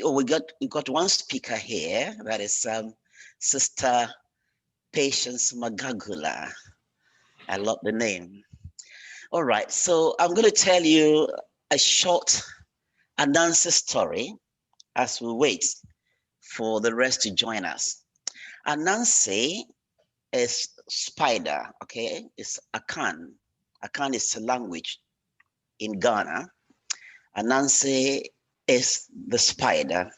Oh, we got one speaker here. That is Sister Patience Magagula. I love the name. All right, so I'm going to tell you a short announcer story as we wait for the rest to join us. Anansi is spider, okay? It's Akan. Akan is a language in Ghana. Anansi is the spider.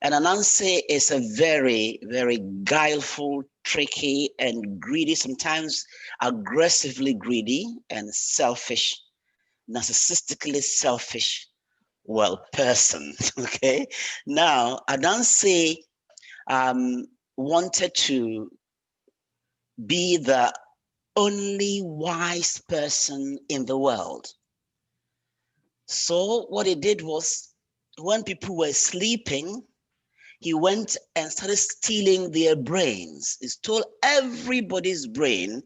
And Anansi is a very, very guileful, tricky, and greedy, sometimes aggressively greedy and selfish, narcissistically selfish, well, person. Okay. Now, Anansi um, wanted to be the only wise person in the world. So, what he did was, when people were sleeping, he went and started stealing their brains. He stole everybody's brain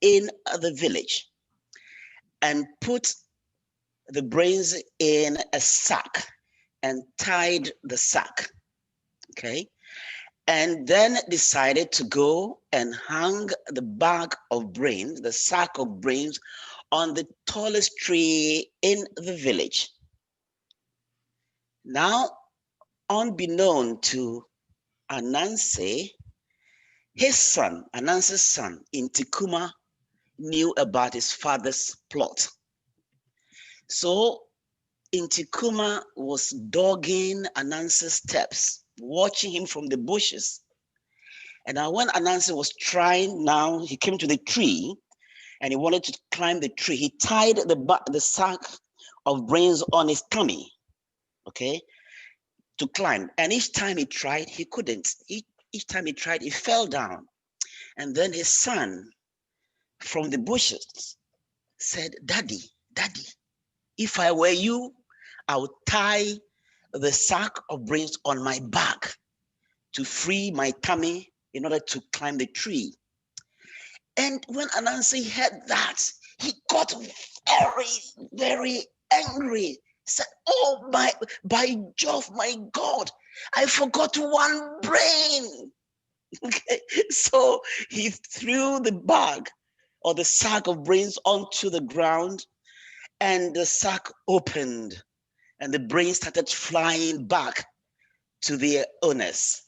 in the village and put the brains in a sack and tied the sack. Okay. And then decided to go and hang the bag of brains, the sack of brains, on the tallest tree in the village. Now, unbeknown to Anansi, his son, Anansi's son, in Tikuma, knew about his father's plot. So Intikuma was dogging Anansi's steps, watching him from the bushes. And now when Anansi was trying, now he came to the tree and he wanted to climb the tree. He tied the sack of brains on his tummy, okay, to climb. And each time he tried, he couldn't. Each time he tried, he fell down. And then his son from the bushes said, Daddy, Daddy, if I were you, I would tie the sack of brains on my back to free my tummy in order to climb the tree. And when Anansi heard that, he got very, very angry. He said, oh my, by Jove, my God, I forgot one brain. Okay, so he threw the bag or the sack of brains onto the ground, and the sack opened and the brains started flying back to their owners.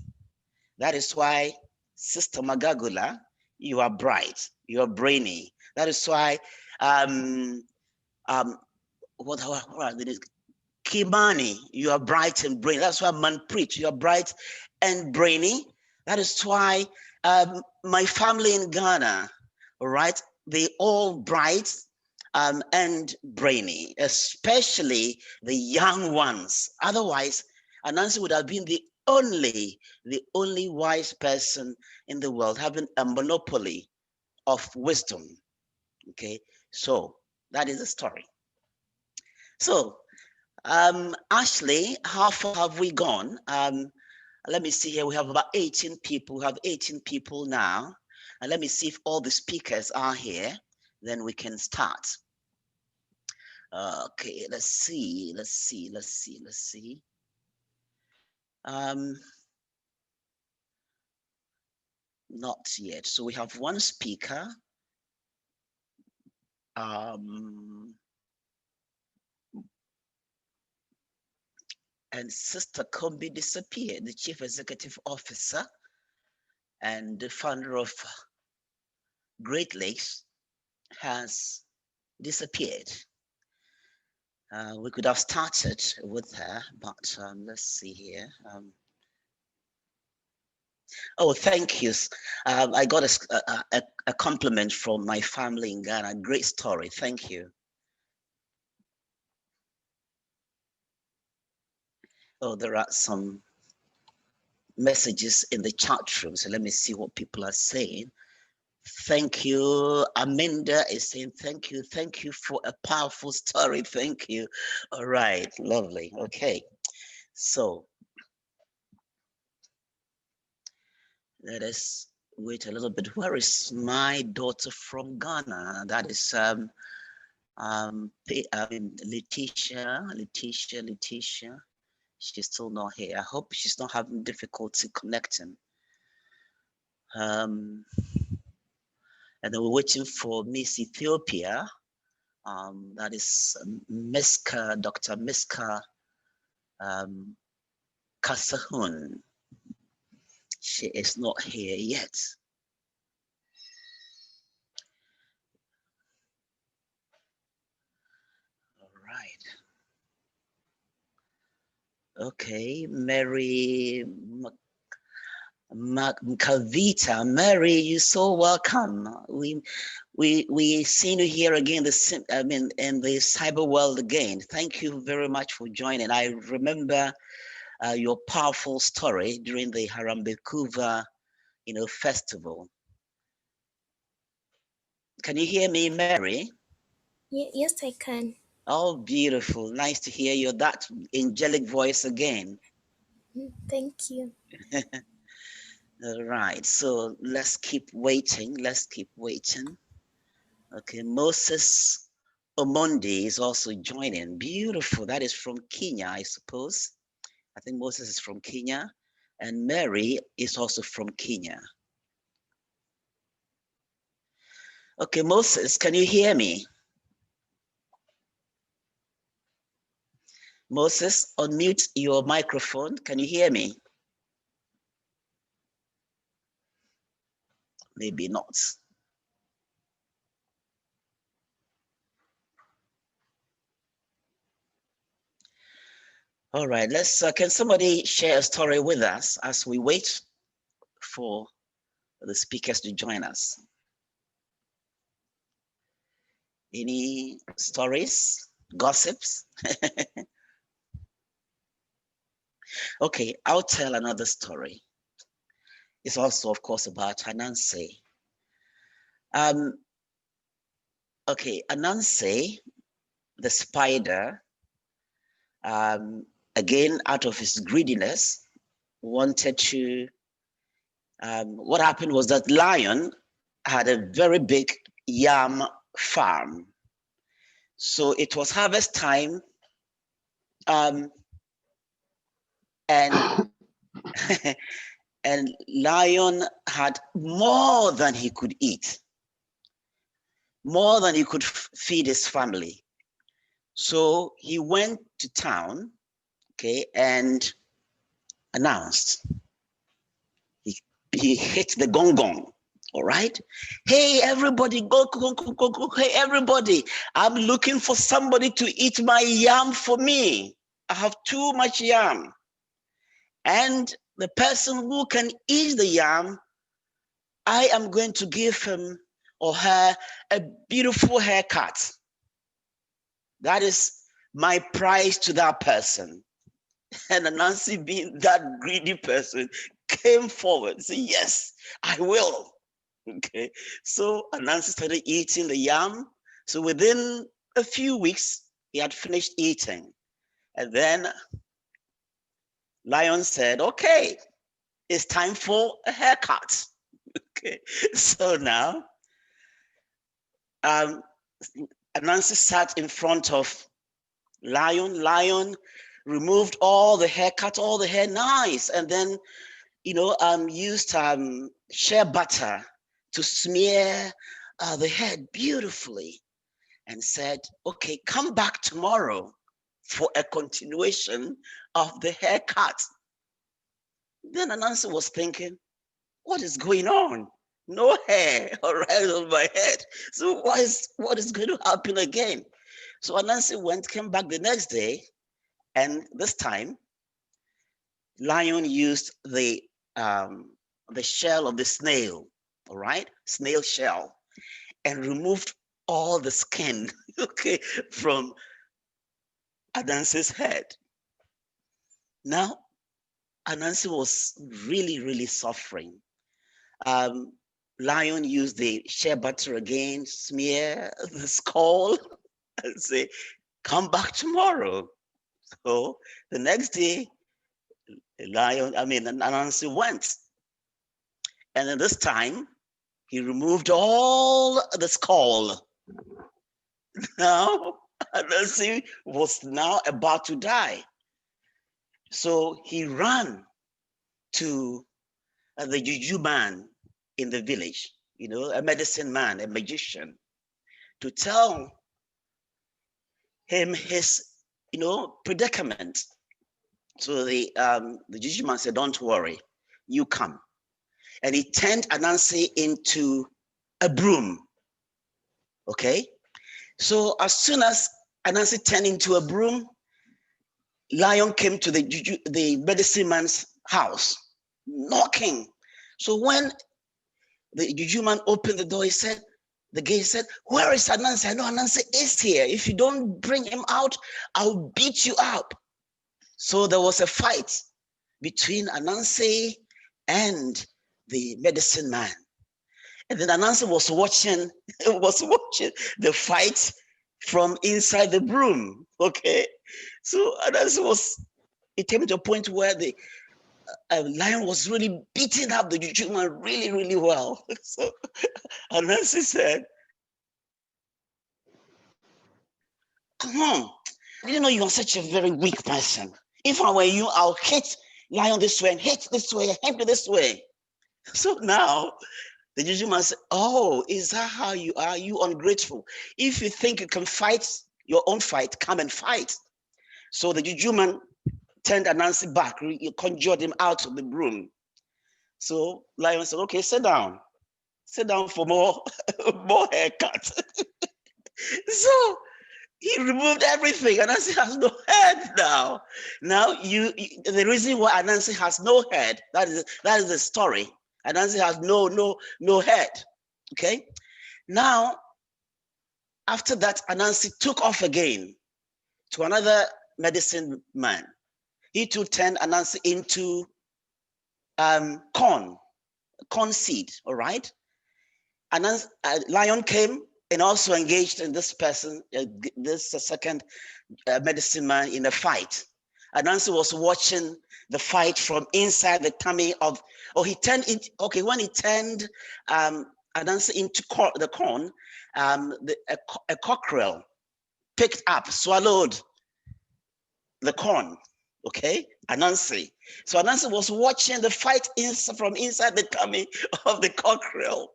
That is why, Sister Magagula, you are bright, you are brainy. That is why, um, um, what are they? Kimani, you are bright and brainy. That's why Manpreet, you are bright and brainy. That is why my family in Ghana, all right, they all bright and brainy, especially the young ones. Otherwise, Anansi would have been the only wise person in the world, having a monopoly of wisdom. Okay, so that is the story. So, Ashley, how far have we gone? Let me see here. We have about 18 people. We have 18 people now. And let me see if all the speakers are here. Then we can start. Okay, let's see. Um, Not yet. So we have one speaker. And Sister Kombi disappeared, the Chief Executive Officer and the founder of Great Lakes has disappeared. We could have started with her, but let's see here. Oh, thank you. I got a compliment from my family in Ghana. Great story. Thank you. Oh, there are some messages in the chat room. So let me see what people are saying. Thank you. Amanda is saying thank you. Thank you for a powerful story. Thank you. All right. Lovely. Okay. So let us wait a little bit. Where is my daughter from Ghana? That is Letitia. She's still not here. I hope she's not having difficulty connecting. And then we're waiting for Miss Ethiopia. That is Miska, Dr. Miska Kasahun. She is not here yet. All right. Okay, Mary Kavita, Mary, you're so welcome. We seen you here again. In the cyber world again. Thank you very much for joining. I remember your powerful story during the Harambe Kuva, festival. Can you hear me, Mary? Yes, I can. Oh, beautiful! Nice to hear your that angelic voice again. Thank you. All right, so let's keep waiting. Let's keep waiting. Okay, Moses Omondi is also joining. Beautiful. That is from Kenya, I suppose. I think Moses is from Kenya, and Mary is also from Kenya. Okay, Moses, can you hear me? Moses, unmute your microphone. Can you hear me? Maybe not. All right, can somebody share a story with us as we wait for the speakers to join us? Any stories, gossips? Okay, I'll tell another story. It's also, of course, about Anansi. Okay, Anansi, the spider, again, out of his greediness, wanted to. What happened was that Lion had a very big yam farm. So it was harvest time, and and Lion had more than he could eat, more than he could feed his family. So he went to town, okay, and announced. He hit the gong gong. All right. Hey, everybody, go, go, go, go, go. Hey, everybody, I'm looking for somebody to eat my yam for me. I have too much yam. And the person who can eat the yam, I am going to give him or her a beautiful haircut. That is my prize to that person. And Nancy, being that greedy person, came forward and said, yes, I will. Okay. So Nancy started eating the yam. So within a few weeks, he had finished eating. And then Lion said, okay, it's time for a haircut. Okay. So now Nancy sat in front of Lion. Lion removed all the hair, cut all the hair nice, and then used shea butter to smear the head beautifully, and said, okay, come back tomorrow for a continuation of the haircut. Then Anansi was thinking, what is going on? No hair all right on my head. So what is going to happen again? So Anansi came back the next day, and this time Lion used the shell of the snail, all right, snail shell, and removed all the skin, okay, from Anansi's head. Now Anansi was really, really suffering. Lion used the shea butter again, smear the skull, and say, come back tomorrow. So the next day, Anansi went. And then this time, he removed all the skull. Now, Anansi was now about to die. So he ran to the juju man in the village, a medicine man, a magician, to tell him his, predicament. So the juju man said, "Don't worry, you come." And he turned Anansi into a broom. Okay. So as soon as Anansi turned into a broom, lion came to the medicine man's house, knocking. So when the juju man opened the door, the gate said, "Where is Anansi? I know Anansi is here. If you don't bring him out, I'll beat you up." So there was a fight between Anansi and the medicine man. And then Anansi was watching, the fight from inside the broom. Okay. So it came to a point where the lion was really beating up the juju man really, really well. So Anansi said, "Come on, I didn't know you are such a very weak person. If I were you, I'll hit lion this way and hit this way, hit this way." So now the juju man said, "Oh, is that how you are? You ungrateful. If you think you can fight your own fight, come and fight." So the juju man turned Anansi back, conjured him out of the broom. So lion said, "Okay, sit down. Sit down for more, more haircut." So he removed everything. Anansi has no head now. Now the reason why Anansi has no head, that is the story. Anansi has no head. Okay. Now, after that, Anansi took off again to another medicine man. He too turned Anansi into corn seed. All right. Anansi, lion came and also engaged in this person, this second medicine man, in a fight. Anansi was watching the fight from inside the tummy of, he turned it, okay, when he turned Anansi into the corn, a cockerel picked up, swallowed the corn, okay, Anansi. So Anansi was watching the fight from inside the tummy of the cockerel.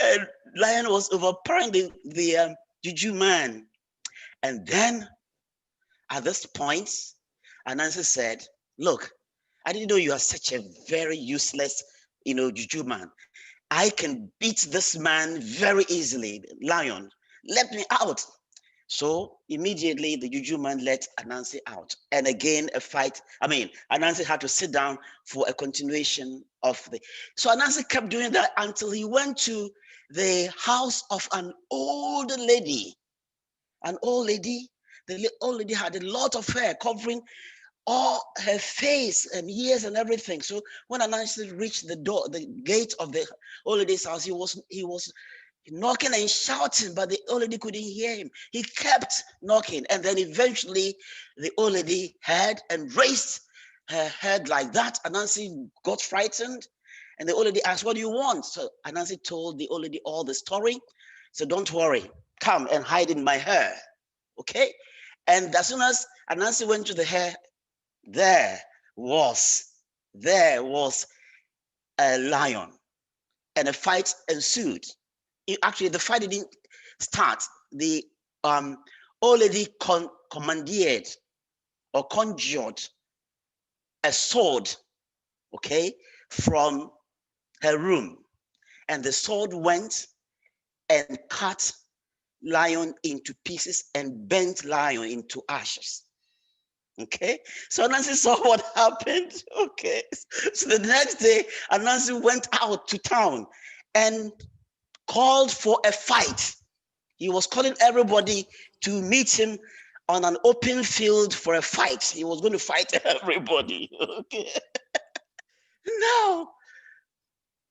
And lion was overpowering the juju man. And then at this point, Anansi said, "Look, I didn't know you are such a very useless, juju man. I can beat this man very easily. Lion, let me out." So immediately the juju man let Anansi out. And again, a fight. Anansi had to sit down for a continuation of the. So Anansi kept doing that until he went to the house of an old lady. An old lady. The old lady had a lot of hair covering all her face and ears and everything. So when Anansi reached the door, the gate of the old lady's house, he was knocking and shouting, but the old lady couldn't hear him. He kept knocking, and then eventually the old lady heard and raised her head like that. Anansi got frightened, and the old lady asked, "What do you want?" So Anansi told the old lady all the story. So, "Don't worry, come and hide in my hair." Okay? And as soon as Anansi went to the hair, there was a lion, and a fight ensued. Actually, the fight didn't start. The old lady commandeered or conjured a sword, okay, from her room, and the sword went and cut lion into pieces and bent lion into ashes. Okay, so Nancy saw what happened. Okay, so the next day, Anansi went out to town and called for a fight. He was calling everybody to meet him on an open field for a fight. He was going to fight everybody. Okay, now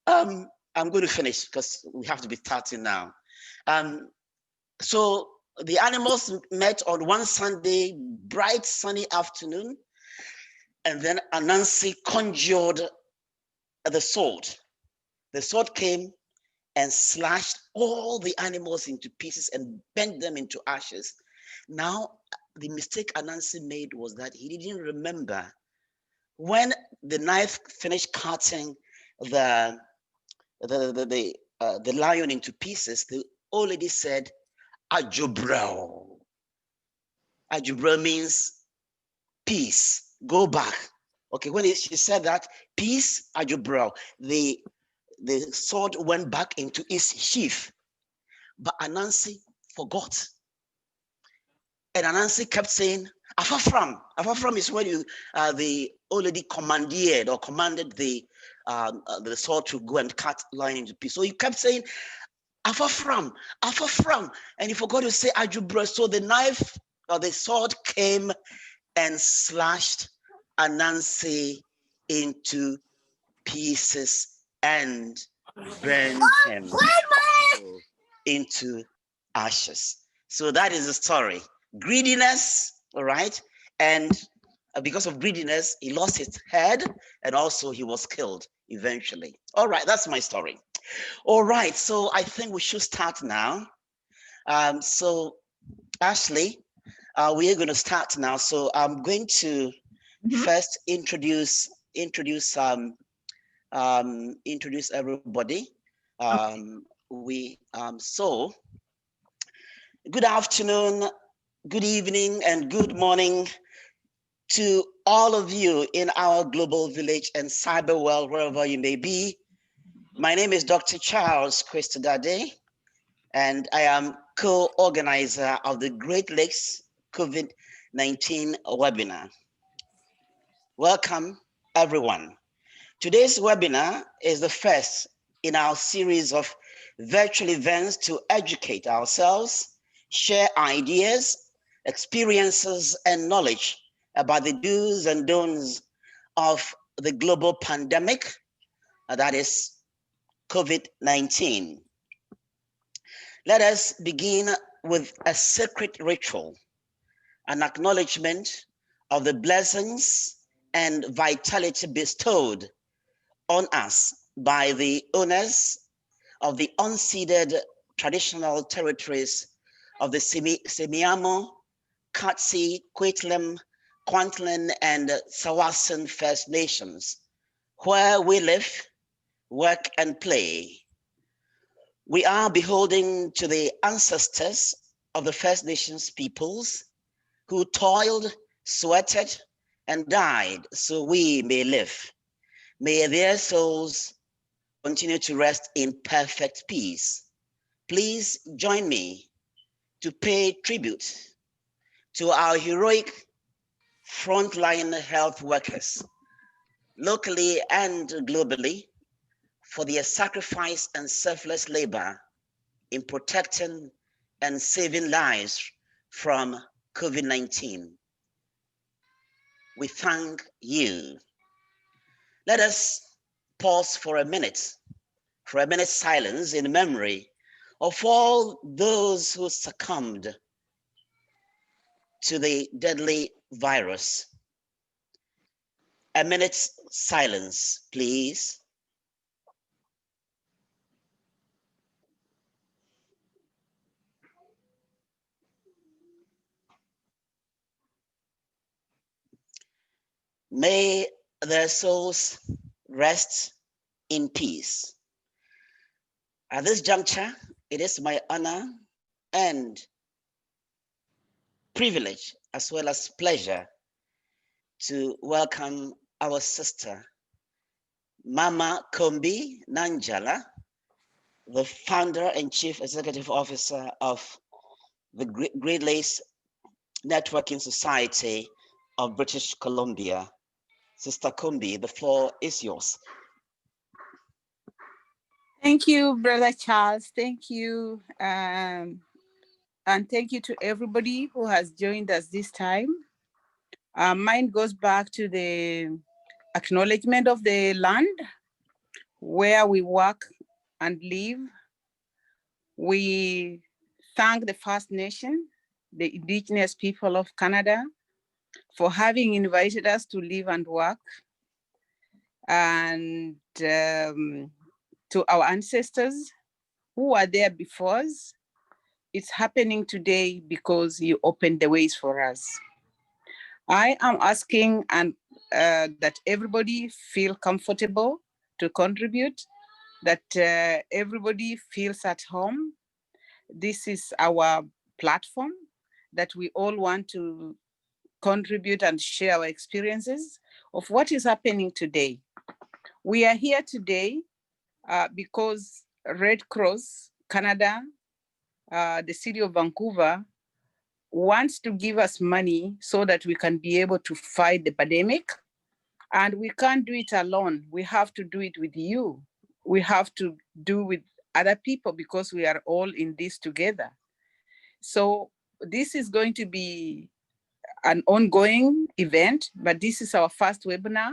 I'm going to finish because we have to be starting now. Um, so the animals met on one Sunday, bright sunny afternoon, and then Anansi conjured the sword. The sword came and slashed all the animals into pieces and bent them into ashes. Now, the mistake Anansi made was that he didn't remember When the knife finished cutting the lion into pieces, the old lady said, "Ajubro." Ajubro means peace. Go back. Okay, when she said that, peace, Ajubro, the sword went back into its sheath. But Anansi forgot. And Anansi kept saying, Afafram. Afafram is when you the old lady commandeered or commanded the sword to go and cut lion into pieces. So he kept saying, Afafram, Afafram. And he forgot to say Ajubra. So the knife or the sword came and slashed Anansi into pieces and burned him into ashes. So that is the story. Greediness, all right? And because of greediness, he lost his head and also he was killed eventually. All right, that's my story. All right, so I think we should start now. So Ashley, we are going to start now. So I'm going to first introduce everybody. So good afternoon, good evening, and good morning to all of you in our global village and cyber world, wherever you may be. My name is Dr. Charles Christodade, and I am co-organizer of the Great Lakes COVID-19 webinar. Welcome, everyone. Today's webinar is the first in our series of virtual events to educate ourselves, share ideas, experiences, and knowledge about the do's and don'ts of the global pandemic, that is COVID-19. Let us begin with a sacred ritual, an acknowledgement of the blessings and vitality bestowed on us by the owners of the unceded traditional territories of the Semiahmoo, Katsi, Kwetlam, Kwantlen, and Sawasan First Nations, where we live, work, and play. We are beholden to the ancestors of the First Nations peoples who toiled, sweated, and died so we may live. May their souls continue to rest in perfect peace. Please join me to pay tribute to our heroic frontline health workers, locally and globally, for their sacrifice and selfless labor in protecting and saving lives from COVID-19. We thank you. Let us pause for a minute's silence in memory of all those who succumbed to the deadly virus. A minute's silence, please. May their souls rest in peace. At this juncture, it is my honor and privilege, as well as pleasure, to welcome our sister, Mama Kombi Nanjala, the founder and chief executive officer of the Great Lakes Networking Society of British Columbia. Sister Kombi, the floor is yours. Thank you, Brother Charles. Thank you. And thank you to everybody who has joined us this time. Mine goes back to the acknowledgement of the land where we work and live. We thank the First Nation, the Indigenous people of Canada, for having invited us to live and work. And to our ancestors who are there before us, it's happening today because you opened the ways for us. I am asking and that everybody feel comfortable to contribute, that everybody feels at home. This is our platform that we all want to contribute and share our experiences of what is happening today. We are here today because Red Cross Canada, the city of Vancouver, wants to give us money so that we can be able to fight the pandemic. And we can't do it alone. We have to do it with you. We have to do with other people because we are all in this together. So this is going to be an ongoing event, but this is our first webinar,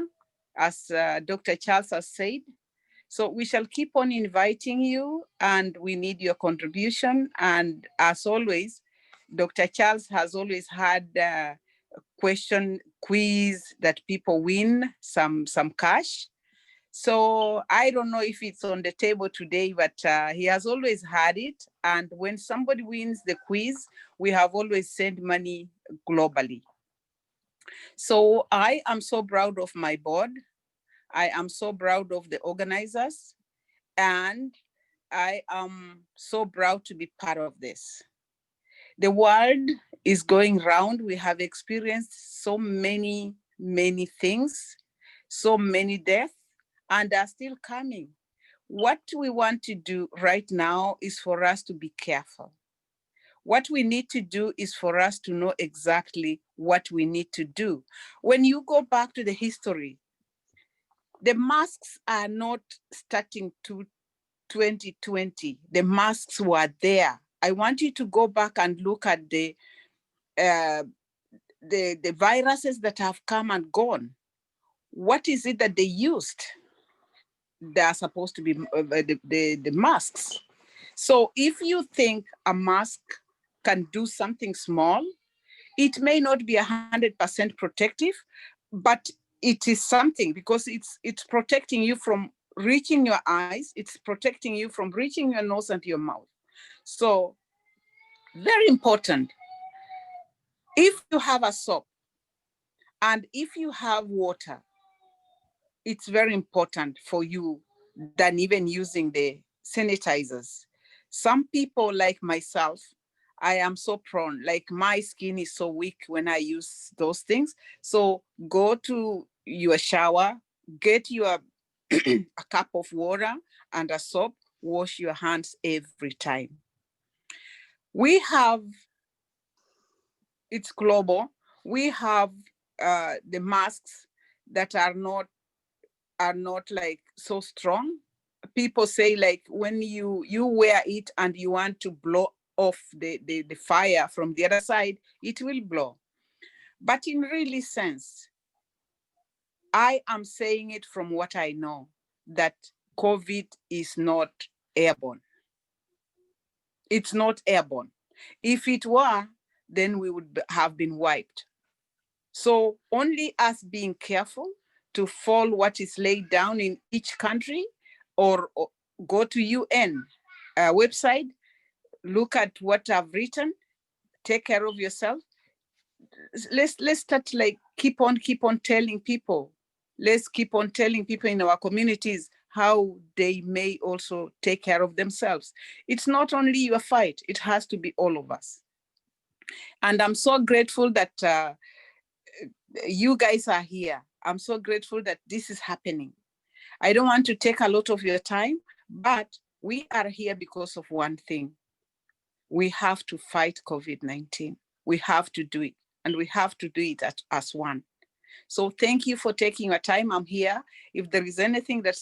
as Dr. Charles has said. So we shall keep on inviting you, and we need your contribution. And as always, Dr. Charles has always had a question quiz that people win some cash. So I don't know if it's on the table today, but he has always had it. And when somebody wins the quiz, we have always sent money globally. So I am so proud of my board. I am so proud of the organizers, and I am so proud to be part of this. The world is going round. We have experienced so many things, so many deaths, and are still coming. What we want to do right now is for us to be careful. What we need to do is for us to know exactly what we need to do. When you go back to the history, the masks are not starting to 2020. The masks were there. I want you to go back and look at the viruses that have come and gone. What is it that they used? They are supposed to be the masks. So if you think a mask can do something small, it may not be 100% protective, but it is something because it's protecting you from reaching your eyes, it's protecting you from reaching your nose and your mouth. So very important. If you have a soap and if you have water, it's very important for you than even using the sanitizers. Some people like myself, I am so prone, like my skin is so weak when I use those things. So go to your shower, get your a cup of water and a soap, wash your hands every time. We have, it's global. We have the masks that are not like so strong. People say like when you wear it and you want to blow off the fire from the other side, it will blow. But in really sense, I am saying it from what I know, that COVID is not airborne. It's not airborne. If it were, then we would have been wiped. So only us being careful to follow what is laid down in each country, or go to UN website, look at what I've written, take care of yourself. Let's start like keep on telling people. Let's keep on telling people in our communities how they may also take care of themselves. It's not only your fight, it has to be all of us. And I'm so grateful that you guys are here. I'm so grateful that this is happening. I don't want to take a lot of your time, but we are here because of one thing. We have to fight COVID-19. We have to do it, and we have to do it as one. So thank you for taking your time. I'm here. If there is anything that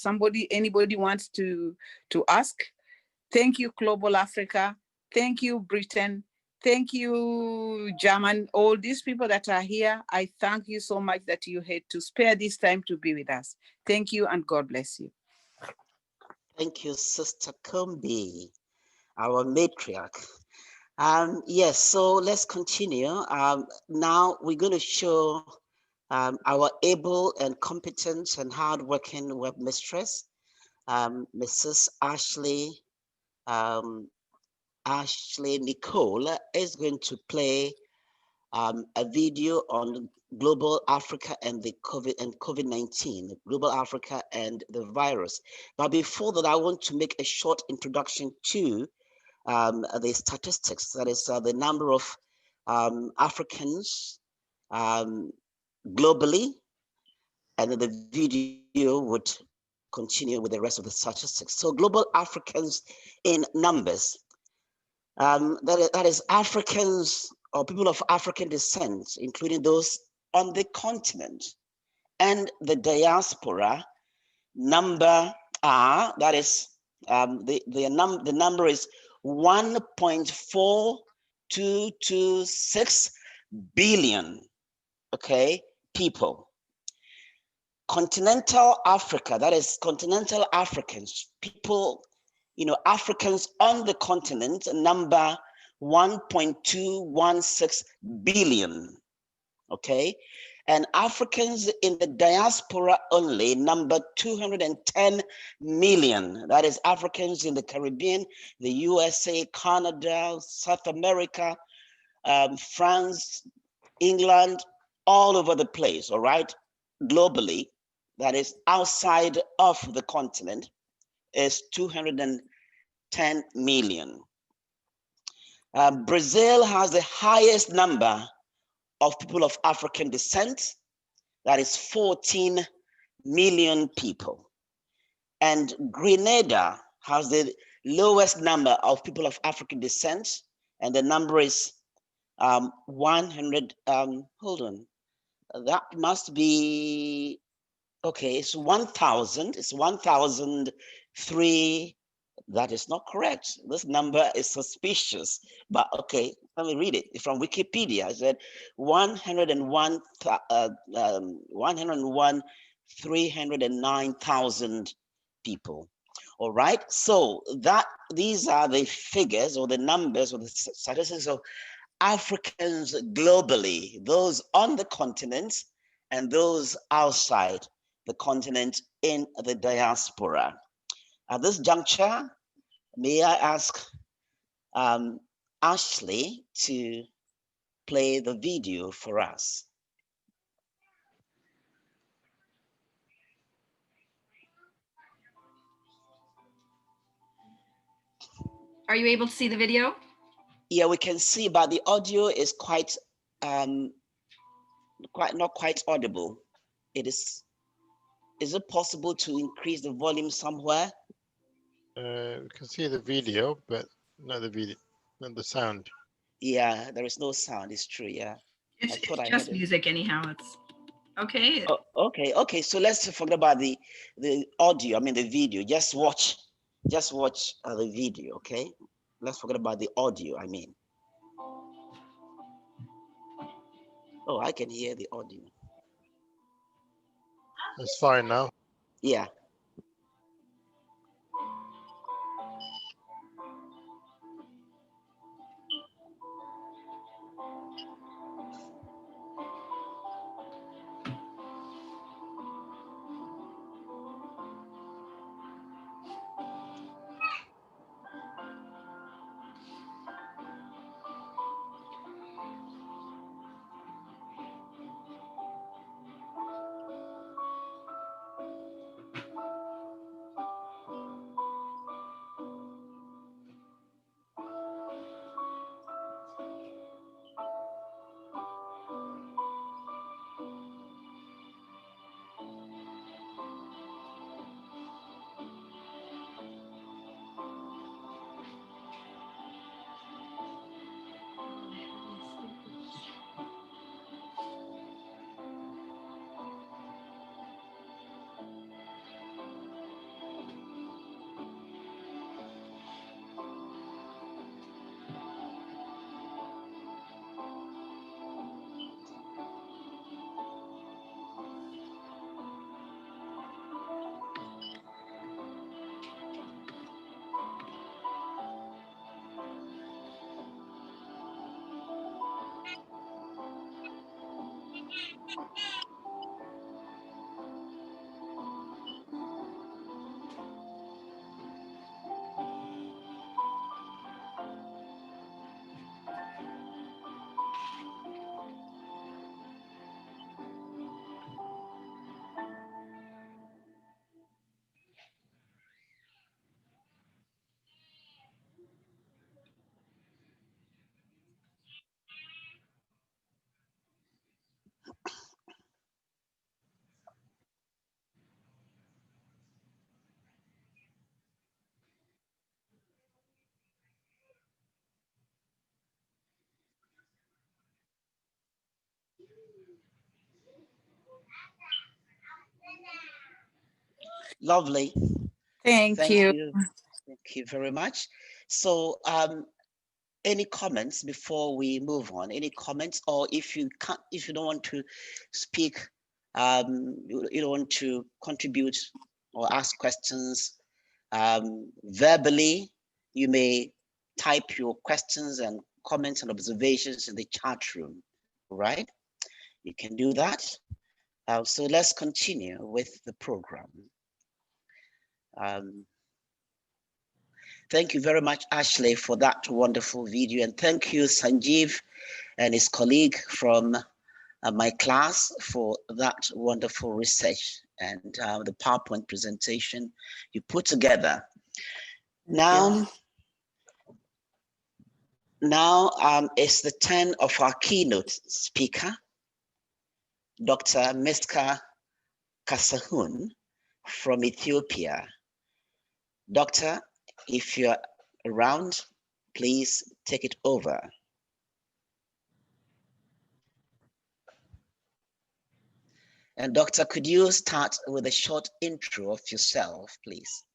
anybody wants to ask, thank you, Global Africa. Thank you, Britain. Thank you, German. All these people that are here, I thank you so much that you had to spare this time to be with us. Thank you, and God bless you. Thank you, Sister Kombi, our matriarch. Yes, so let's continue. Now we're going to show our able and competent and hardworking web mistress, Mrs. Ashley Nicole, is going to play a video on global Africa and the COVID-19, global Africa and the virus. But before that, I want to make a short introduction to the statistics. That is the number of Africans globally, and then the video would continue with the rest of the statistics. So global Africans in numbers, that is Africans or people of African descent, including those on the continent and the diaspora, number that is the number is 1.4226 billion, okay, people. Continental Africa, that is continental Africans, people, Africans on the continent, number 1.216 billion, okay? And Africans in the diaspora only, number 210 million. That is Africans in the Caribbean, the USA, Canada, South America, France, England, all over the place, all right? Globally, that is outside of the continent, is 210 million. Brazil has the highest number of people of African descent, that is 14 million people. And Grenada has the lowest number of people of African descent, and the number is 100, hold on, that must be, okay, it's 1,000, it's 1,003. That is not correct. This number is suspicious, but okay, let me read it. It's from Wikipedia. It said 101, 309,000 people. All right, so these are the figures or the numbers or the statistics of Africans globally, those on the continent and those outside the continent in the diaspora. At this juncture, may I ask Ashley to play the video for us? Are you able to see the video? Yeah, we can see, but the audio is quite not quite audible. Is it possible to increase the volume somewhere? We can see the video, but not the video, not the sound. Yeah, there is no sound. It's true. Yeah, It's I thought I just heard it. music anyhow. It's okay. Oh, okay. So let's forget about the audio. I mean the video. Just watch the video. Okay. Let's forget about the audio. I mean. Oh, I can hear the audio. It's fine now. Yeah. Lovely. Thank you. you. Thank you very much. So, any comments before we move on? Any comments, or if you can't, if you don't want to speak, you don't want to contribute or ask questions verbally, you may type your questions and comments and observations in the chat room. Right? You can do that. So let's continue with the program. Thank you very much, Ashley, for that wonderful video. And thank you, Sanjeev and his colleague from my class for that wonderful research and the PowerPoint presentation you put together. Now it's the turn of our keynote speaker, Dr. Miska Kasahun from Ethiopia. Doctor, if you're around, please take it over. And Doctor, could you start with a short intro of yourself, please?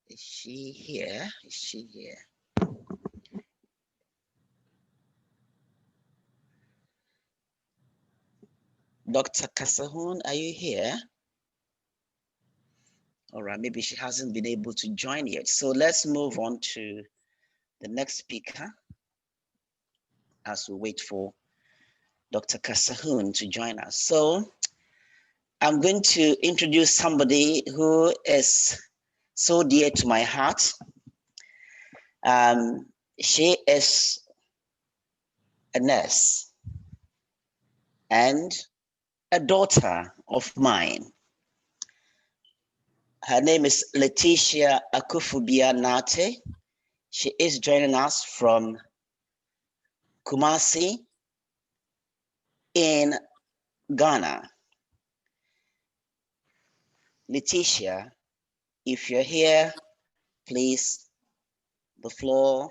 Is she here? Is she here? Dr. Kasahun, are you here? All right, maybe she hasn't been able to join yet. So let's move on to the next speaker as we wait for Dr. Kasahun to join us. So I'm going to introduce somebody who is so dear to my heart. She is a nurse and a daughter of mine. Her name is Letitia Akufubia Nate. She is joining us from Kumasi in Ghana. Letitia, if you're here, please, the floor,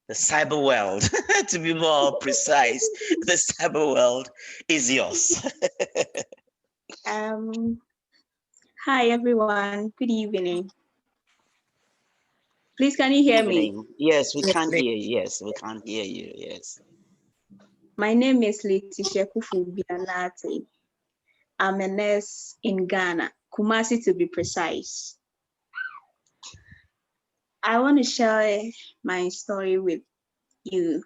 the cyber world, to be more precise, the cyber world is yours. Hi, everyone. Good evening. Please, can you hear me? Yes, we can hear you. Yes, we can hear you. Yes. My name is Letitia Kufubianate. I'm a nurse in Ghana, Kumasi to be precise. I want to share my story with you.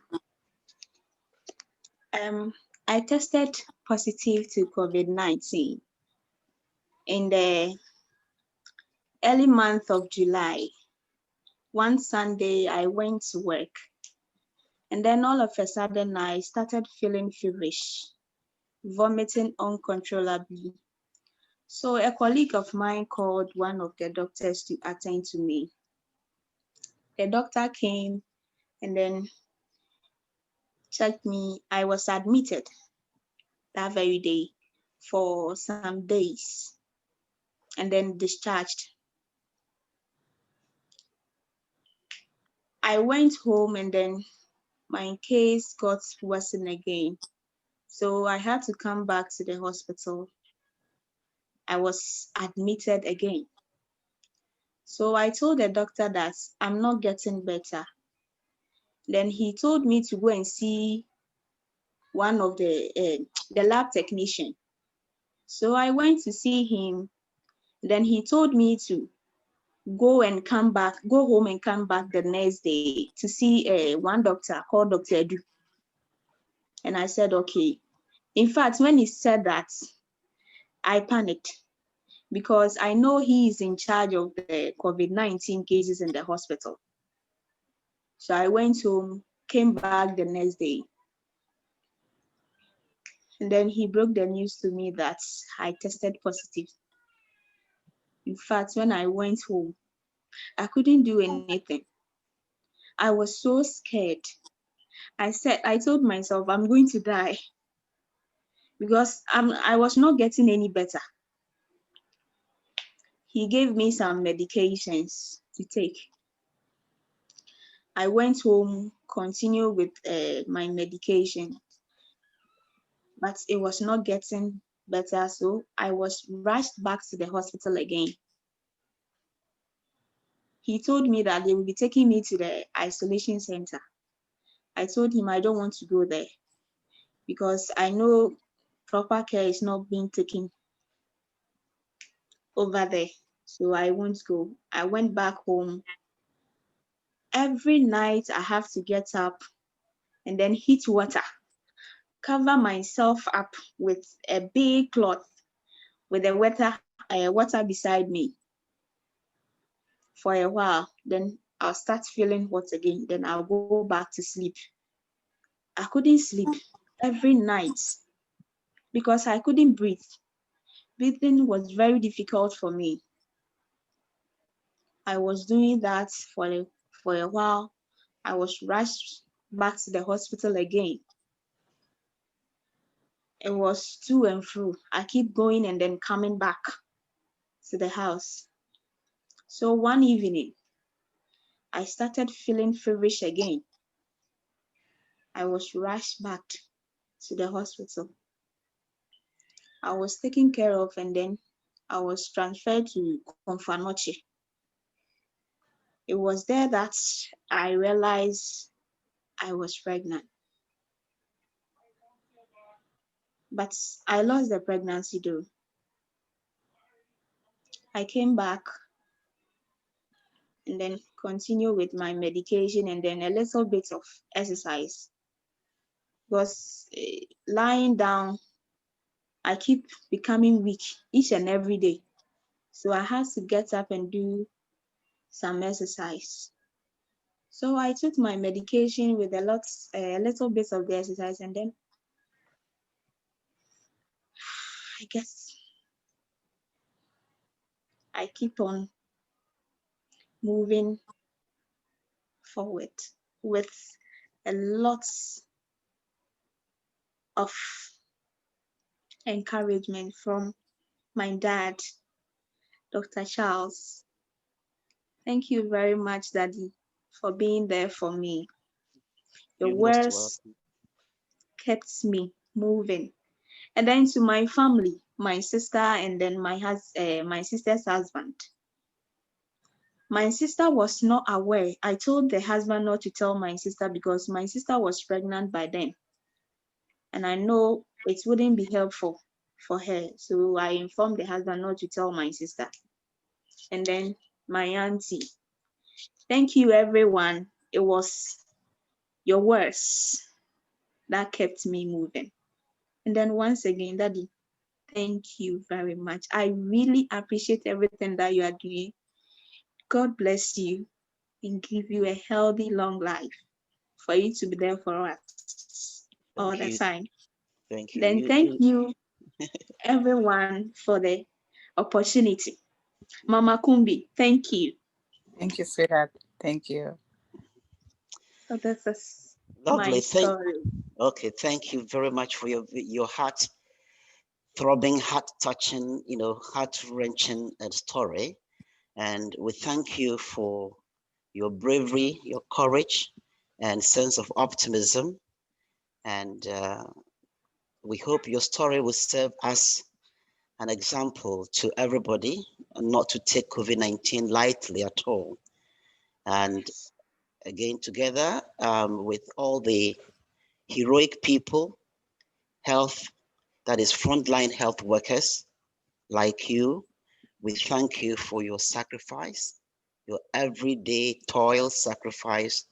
I tested positive to COVID-19 in the early month of July. One Sunday, I went to work, and then all of a sudden, I started feeling feverish, vomiting uncontrollably. So a colleague of mine called one of the doctors to attend to me. The doctor came and then checked me. I was admitted that very day for some days and then discharged. I went home and then my case got worsened again. So I had to come back to the hospital. I was admitted again. So I told the doctor that I'm not getting better. Then he told me to go and see one of the lab technician. So I went to see him. Then he told me to go home and come back the next day to see one doctor called Dr. Edu. And I said, okay. In fact, when he said that, I panicked because I know he is in charge of the COVID-19 cases in the hospital. So I went home, came back the next day. And then he broke the news to me that I tested positive. In fact, when I went home, I couldn't do anything. I was so scared. I told myself I'm going to die because I was not getting any better. He gave me some medications to take. I went home, continued with my medication. but it was not getting better. So I was rushed back to the hospital again. He told me that they will be taking me to the isolation center. I told him I don't want to go there because I know proper care is not being taken over there. So I won't go. I went back home. Every night I have to get up and then heat water, cover myself up with a big cloth with the water beside me for a while. Then I'll start feeling hot again. Then I'll go back to sleep. I couldn't sleep every night because I couldn't breathe. Breathing was very difficult for me. I was doing that for a while. I was rushed back to the hospital again. It was to and fro. I keep going and then coming back to the house. So one evening, I started feeling feverish again. I was rushed back to the hospital. I was taken care of and then I was transferred to Confanoche. It was there that I realized I was pregnant. But I lost the pregnancy though. I came back and then continue with my medication and then a little bit of exercise. Because lying down, I keep becoming weak each and every day. So I had to get up and do some exercise. So I took my medication with a little bit of the exercise, and then I guess I keep on moving forward with a lot of encouragement from my dad, Dr. Charles. Thank you very much, Daddy, for being there for me. Your You're most words welcome. kept me moving. And then to my family, my sister, and then my sister's husband. My sister was not aware. I told the husband not to tell my sister because my sister was pregnant by then. And I know it wouldn't be helpful for her. So I informed the husband not to tell my sister. And then my auntie. Thank you, everyone. It was your words that kept me moving. And then once again, Daddy, thank you very much. I really appreciate everything that you are doing. God bless you and give you a healthy, long life for you to be there for us all Thank the you. time. Thank you. Then thank you, everyone, for the opportunity. Mama Kumbi, thank you. Thank you, sweetheart. Thank you. So this is my Lovely. story. Okay. Thank you very much for your heart throbbing, heart touching, heart wrenching story. And we thank you for your bravery, your courage, and sense of optimism. And we hope your story will serve as an example to everybody not to take COVID-19 lightly at all. And again, together with all the heroic people, that is frontline health workers like you, we thank you for your sacrifice, your everyday toil sacrifice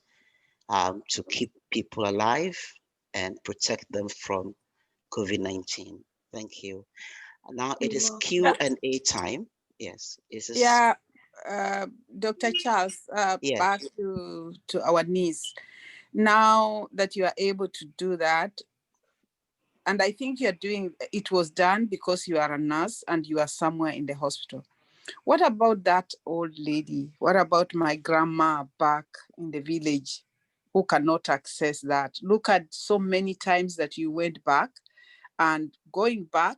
to keep people alive and protect them from COVID-19. Thank you. Now it You're is welcome. Q&A time. Yes, it is. Yeah, Dr. Charles, Yes, back to our niece. Now that you are able to do that, and I think it was done because you are a nurse and you are somewhere in the hospital. What about that old lady? What about my grandma back in the village who cannot access that? Look at so many times that you went back, and going back,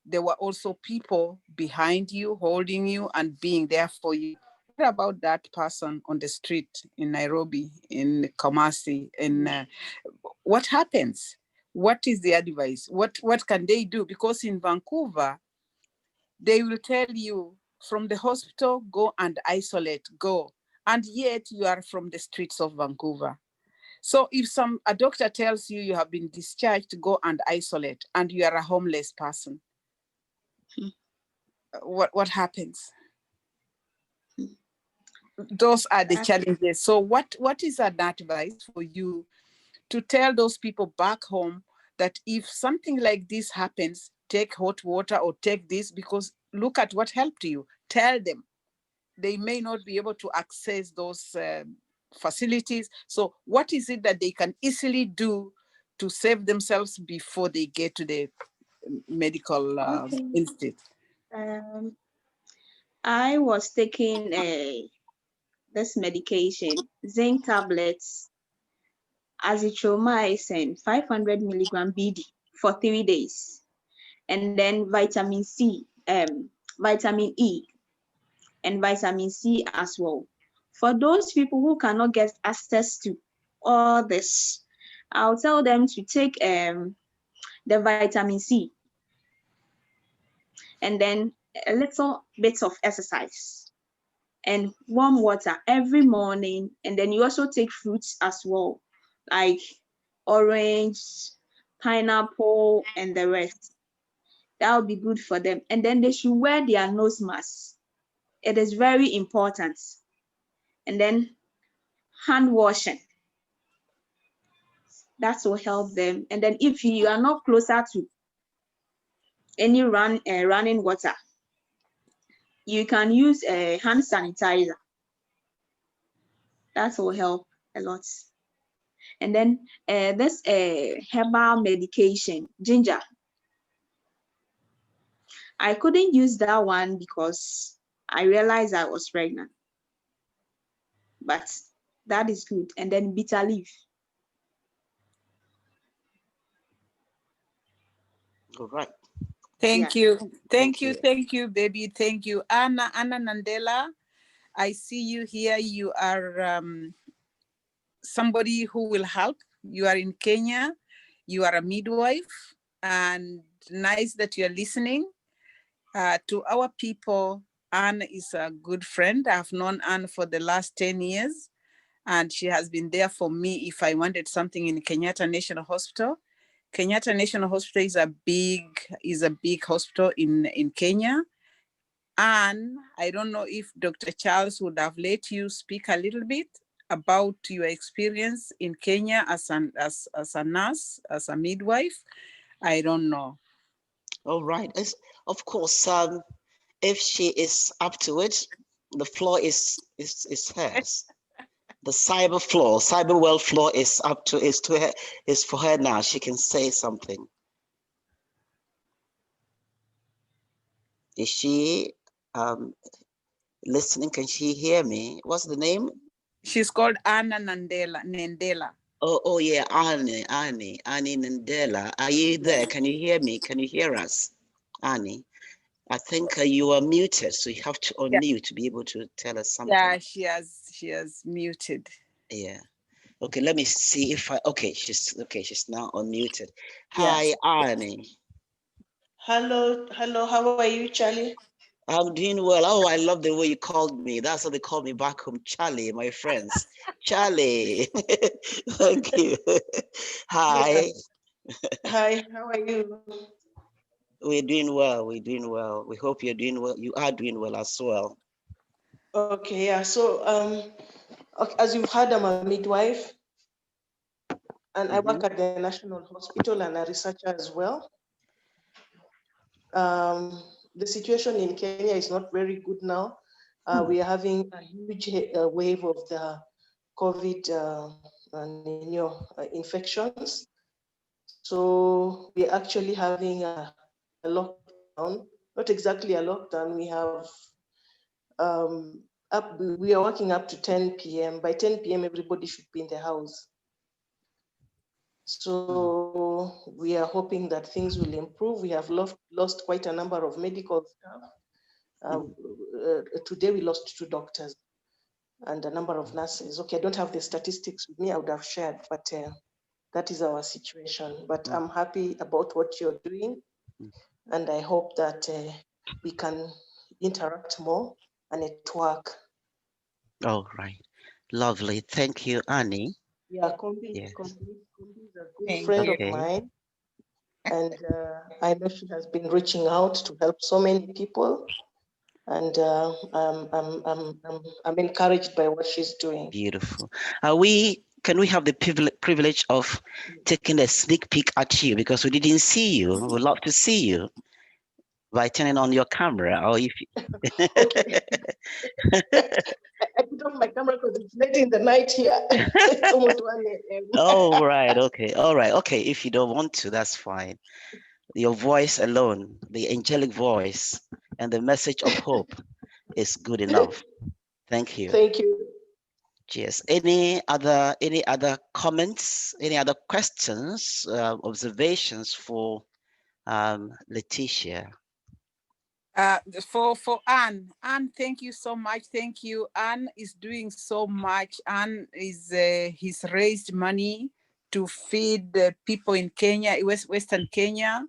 there were also people behind you, holding you and being there for you. What about that person on the street in Nairobi, in Kumasi? What happens? What is the advice? What can they do? Because in Vancouver, they will tell you from the hospital, go and isolate, go. And yet you are from the streets of Vancouver. So if a doctor tells you you have been discharged, go and isolate, and you are a homeless person, what happens? Those are the challenges. So what is an advice for you to tell those people back home that if something like this happens, take hot water or take this, because look at what helped you. Tell them. They may not be able to access those facilities. So what is it that they can easily do to save themselves before they get to the medical institute? I was taking this medication, zinc tablets, azithromycin, 500 milligram BD for 3 days, and then vitamin C, vitamin E, and vitamin C as well. For those people who cannot get access to all this, I'll tell them to take the vitamin C and then a little bit of exercise and warm water every morning. And then you also take fruits as well, like orange, pineapple, and the rest. That will be good for them. And then they should wear their nose mask. It is very important. And then hand washing. That will help them. And then if you are not closer to any running water, you can use a hand sanitizer. That will help a lot. And then this herbal medication, ginger. I couldn't use that one because I realized I was pregnant. But that is good. And then bitter leaf. All right. Thank Yeah. you. Thank you, baby. Thank you. Anna Nandela, I see you here. You are somebody who will help. You are in Kenya. You are a midwife, and nice that you are listening. To our people, Anne is a good friend. I've known Anne for the last 10 years, and she has been there for me if I wanted something in Kenyatta National Hospital. Kenyatta National Hospital is a big hospital in Kenya. And I don't know if Dr. Charles would have let you speak a little bit about your experience in Kenya as a nurse, as a midwife. I don't know. All right. Of course, if she is up to it, the floor is hers. The cyber world floor is for her now. She can say something. Is she listening? Can she hear me? What's the name? She's called Anna Nandela. Oh yeah, Annie Nandela. Are you there? Can you hear me? Can you hear us, Annie? I think you are muted, so you have to unmute to be able to tell us something. Yeah, she has muted. Yeah. Okay, let me see if she's now unmuted. Yes. Hi, Annie. Hello, how are you, Charlie? I'm doing well. Oh, I love the way you called me. That's how they call me back home, Charlie, my friends. Charlie. Thank you. Hi. Yeah. Hi, how are you? We're doing well. We're doing well. We hope you're doing well. You are doing well as well. Okay, yeah. So, as you've heard, I'm a midwife, and I work at the National Hospital and a researcher as well. The situation in Kenya is not very good now. We are having a huge wave of the COVID infections. So we're actually having a lockdown, not exactly a lockdown. We have we are working up to 10 p.m. By 10 p.m., everybody should be in the house. So we are hoping that things will improve. We have lost quite a number of medical staff. Today we lost 2 doctors and a number of nurses. Okay, I don't have the statistics with me. I would have shared, but that is our situation. But I'm happy about what you're doing. And I hope that we can interact more and network. All right. Lovely. Thank you, Annie. Yeah, Kombi Yes. is a good Thank friend you. of mine. And I know she has been reaching out to help so many people. And I'm encouraged by what she's doing. Beautiful. Can we have the privilege of taking a sneak peek at you, because we didn't see you? We would love to see you by turning on your camera, or if Okay. I put off my camera because it's late in the night here. It's almost 1 a.m. Oh, right. Okay. All right. Okay. If you don't want to, that's fine. Your voice alone, the angelic voice and the message of hope is good enough. Thank you. Thank you. Cheers. Any other comments? Any other questions, observations for Letitia? For Anne, thank you so much. Thank you. Anne is doing so much. Anne is he's raised money to feed the people in Kenya, Western Kenya.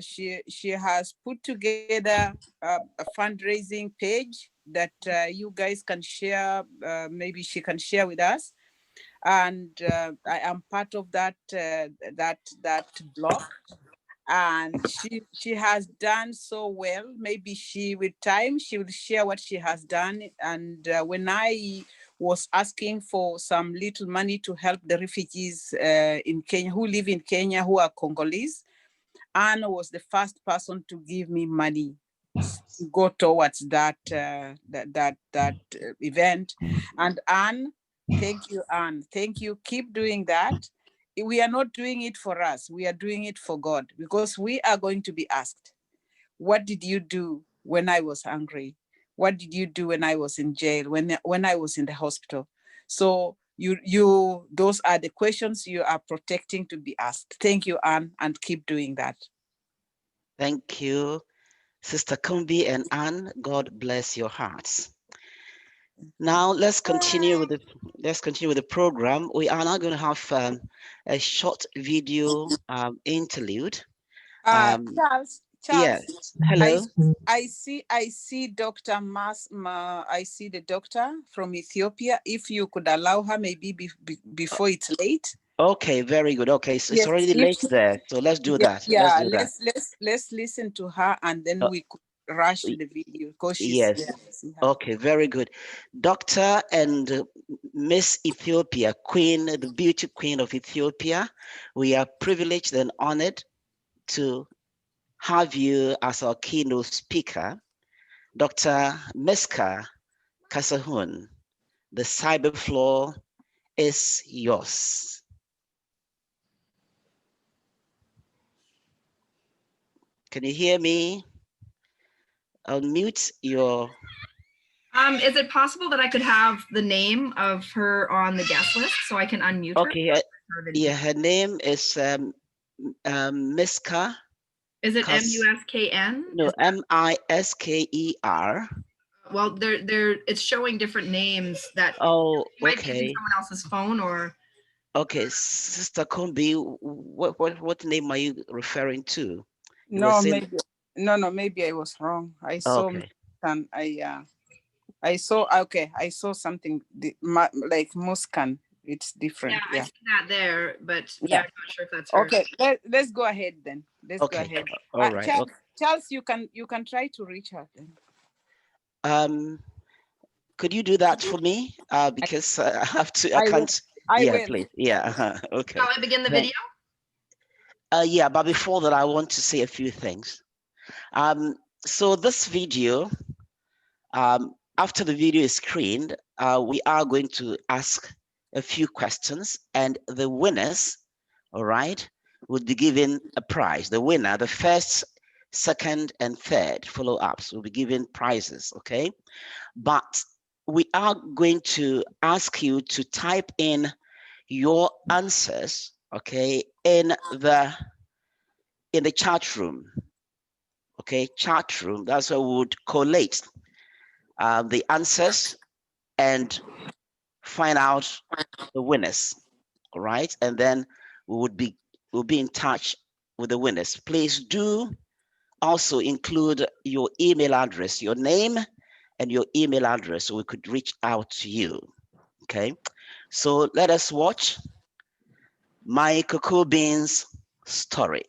She has put together a fundraising page that you guys can share. Maybe she can share with us, and I am part of that that blog. And she has done so well. Maybe with time she will share what she has done. And when I was asking for some little money to help the refugees in Kenya who live in Kenya, who are Congolese, Anne was the first person to give me money to go towards that event. And Anne, thank you, Anne. Thank you. Keep doing that. We are not doing it for us. We are doing it for God, because we are going to be asked, what did you do when I was hungry? What did you do when I was in jail, when I was in the hospital? So those are the questions you are protecting to be asked. Thank you, Anne, and keep doing that. Thank you, Sister Kumbi and Anne. God bless your hearts. Now let's continue with the program. We are now going to have a short video interlude. Charles, Yes. Hello. I see Dr. I see the doctor from Ethiopia. If you could allow her, maybe before it's late. Okay, very good. Okay, so it's Yes, already late there, so let's do that. Let's do that. let's listen to her, and then we could rush to the video because she's Yes. there. Okay, very good. Dr. and Miss Ethiopia, Queen, the beauty queen of Ethiopia, we are privileged and honored to have you as our keynote speaker. Dr. Meska Kasahun, the cyber floor is yours. Can you hear me? Unmute your... Is it possible that I could have the name of her on the guest list so I can unmute her? Okay, yeah, her name is Miska. Is it M-U-S-K-N? No, M-I-S-K-E-R. Well, it's showing different names that might be using someone else's phone or... Okay, Sister Kombi, what name are you referring to? Maybe I was wrong. I saw I saw something like Muskan. It's different. Yeah, I see that there, but I'm not sure if that's her. Okay, let's go ahead then. Let's go ahead. All right. Charles, you can try to reach her then. Could you do that for me? Because I have to. I can't. Will. Please. Yeah. Okay. Shall I begin the video? Yeah, but before that, I want to say a few things. So this video, after the video is screened, we are going to ask a few questions, and the winners, all right, will be given a prize. The winner, the first, second, and third follow-ups will be given prizes, okay? But we are going to ask you to type in your answers, okay, in the chat room, okay, chat room. That's where we would collate the answers and find out the winners. All right, and then we'll be in touch with the winners. Please do also include your email address, your name and your email address, so we could reach out to you. Okay, so let us watch my cocoa beans story.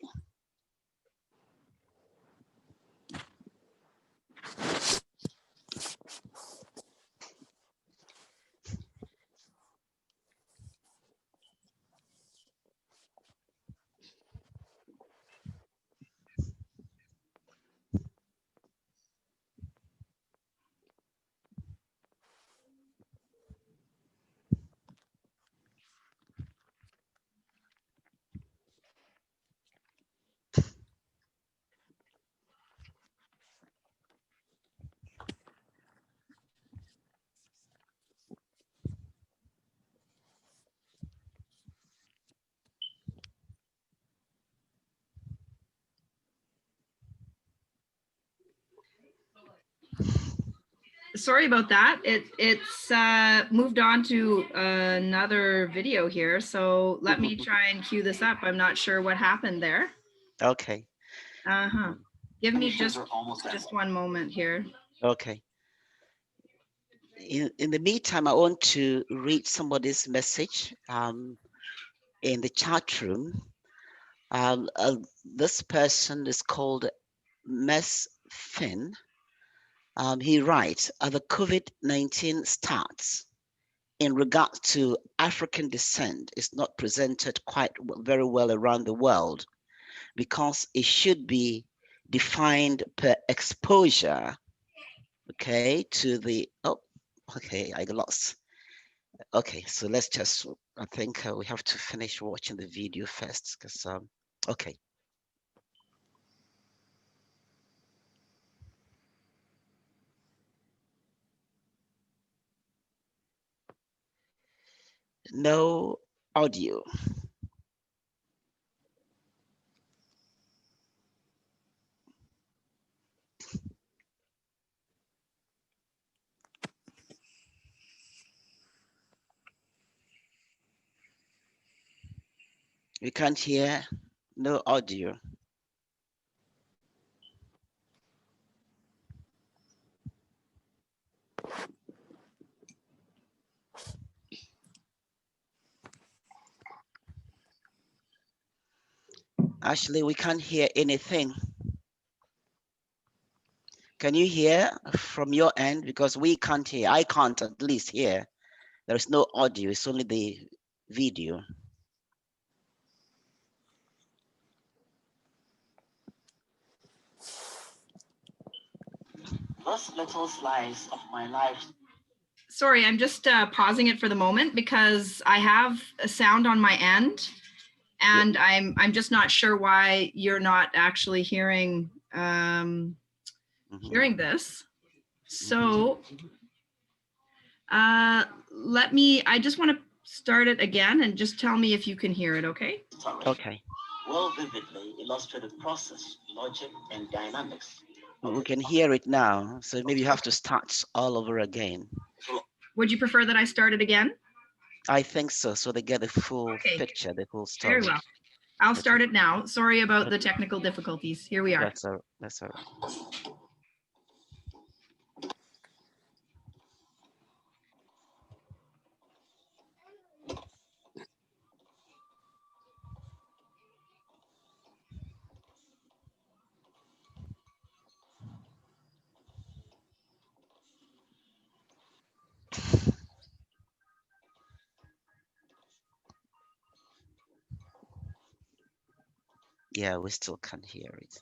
Sorry about that. It's moved on to another video here. So let me try and cue this up. I'm not sure what happened there. Okay. Give me just one moment here. Okay. In the meantime, I want to read somebody's message in the chat room. This person is called Mess Finn. He writes, the COVID-19 starts in regard to African descent is not presented quite very well around the world because it should be defined per exposure, okay, to the, oh, okay, I lost. Okay, so let's just, I think we have to finish watching the video first because, okay. No audio. We can't hear, no audio. Actually, we can't hear anything. Can you hear from your end? Because we can't hear, I can't at least hear. There's no audio, it's only the video. This little slice of my life. Sorry, I'm just pausing it for the moment because I have a sound on my end, and I'm just not sure why you're not actually hearing hearing this. So I just want to start it again and just tell me if you can hear it, okay? Okay. Well, vividly illustrated process, logic, and dynamics. We can hear it now, so maybe you have to start all over again. Would you prefer that I start it again? I think so, so they get the full picture, the full story. Very well. I'll start it now. Sorry about the technical difficulties. Here we are. That's all right. Yeah, we still can't hear it.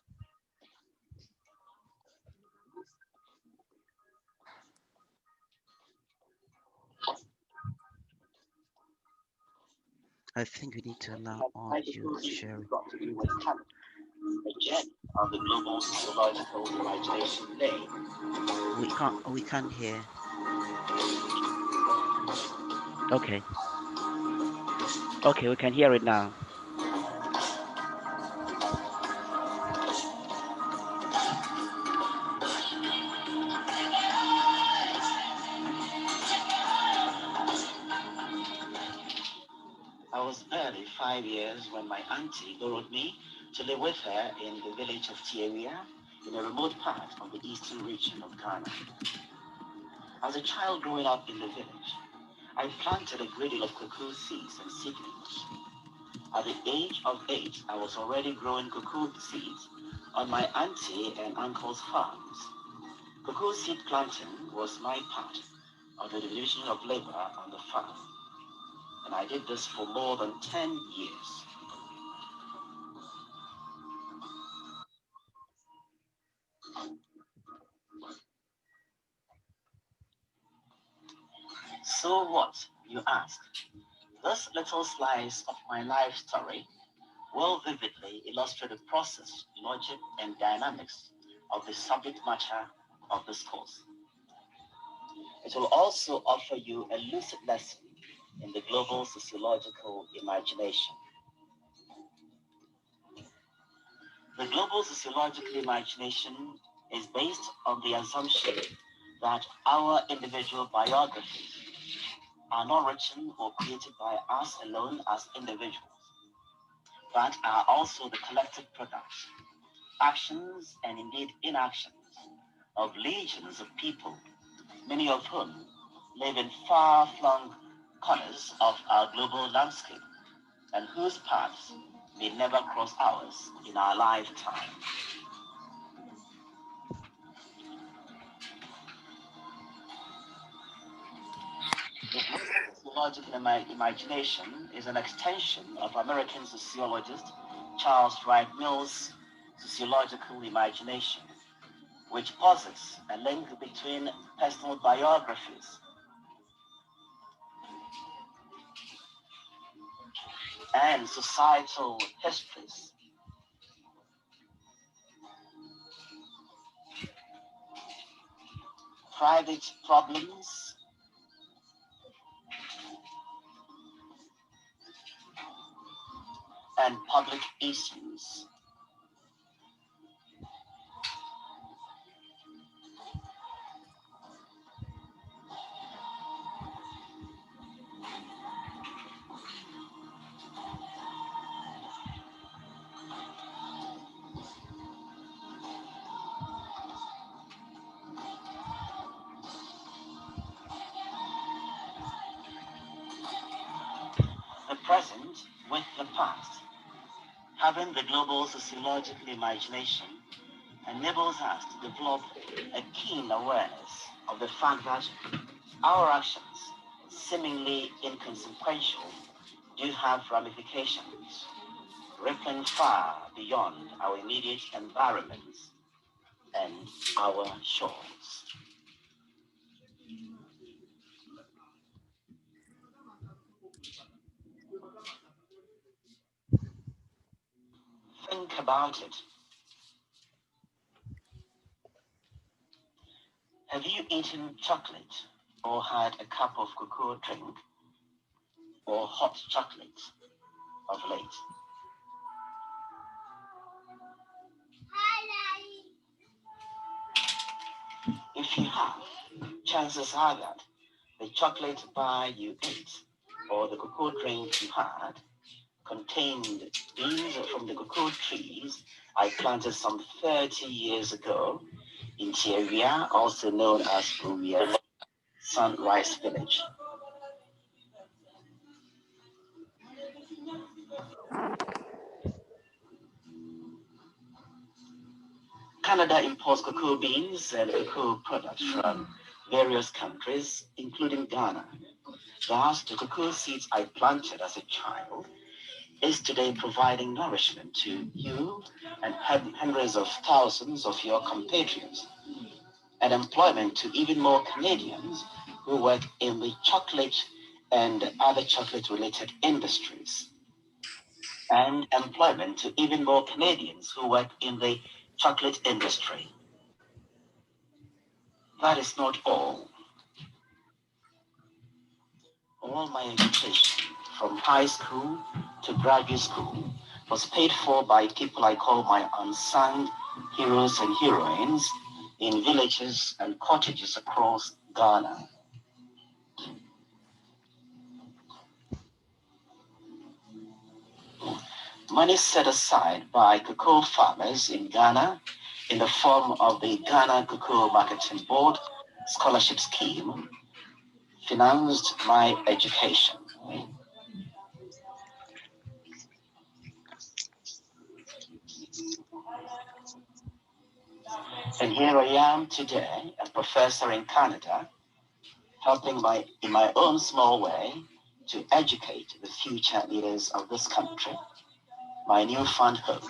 I think we need to allow audio sharing. On the Global Sociological Imagination Day. We can't hear. Okay. Okay, we can hear it now. I was 5 years when my auntie borrowed me to live with her in the village of Tieria, in a remote part of the eastern region of Ghana. As a child growing up in the village, I planted a great deal of cocoa seeds and seedlings. At the age of 8, I was already growing cocoa seeds on my auntie and uncle's farms. Cocoa seed planting was my part of the division of labor on the farm, and I did this for more than 10 years. So what, you ask? This little slice of my life story will vividly illustrate the process, logic, and dynamics of the subject matter of this course. It will also offer you a lucid lesson in the global sociological imagination. The global sociological imagination is based on the assumption that our individual biographies are not written or created by us alone as individuals, but are also the collective products, actions, and indeed inactions of legions of people, many of whom live in far-flung corners of our global landscape, and whose paths may never cross ours in our lifetime. Sociological imagination is an extension of American sociologist Charles Wright Mill's sociological imagination, which posits a link between personal biographies and societal histories. Private problems and public issues. The present with the past. Having the global sociological imagination enables us to develop a keen awareness of the fact that our actions, seemingly inconsequential, do have ramifications, rippling far beyond our immediate environments and our shores. Think about it. Have you eaten chocolate or had a cup of cocoa drink or hot chocolate of late? If you have, chances are that the chocolate bar you ate or the cocoa drink you had contained beans from the cocoa trees I planted some 30 years ago in Tieria, also known as Uria Sunrise Village. Canada imports cocoa beans and cocoa products from various countries, including Ghana. Thus, the cocoa seeds I planted as a child is today providing nourishment to you and hundreds of thousands of your compatriots, and employment to even more Canadians who work in the chocolate and other chocolate-related industries, and employment to even more Canadians who work in the chocolate industry. That is not all. All my education, from high school to graduate school, was paid for by people I call my unsung heroes and heroines in villages and cottages across Ghana. money set aside by cocoa farmers in Ghana in the form of the Ghana Cocoa Marketing Board scholarship scheme financed my education. And here I am today, a professor in Canada, helping in my own small way to educate the future leaders of this country, my newfound hope.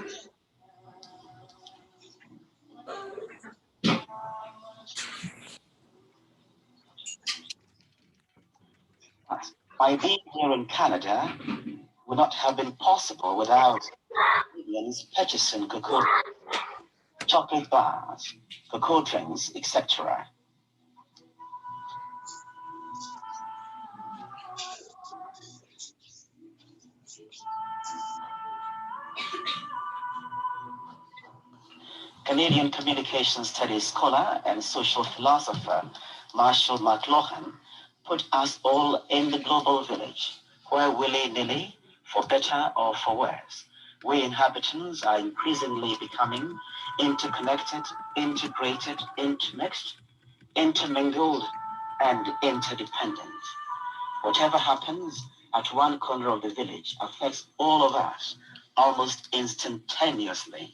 My being here in Canada would not have been possible without Canadians purchasing cocoa, chocolate bars, cocoa drinks, etc. Canadian communication studies scholar and social philosopher Marshall McLuhan put us all in the global village, where willy-nilly, for better or for worse, we inhabitants are increasingly becoming interconnected, integrated, intermixed, intermingled, and interdependent. Whatever happens at one corner of the village affects all of us almost instantaneously.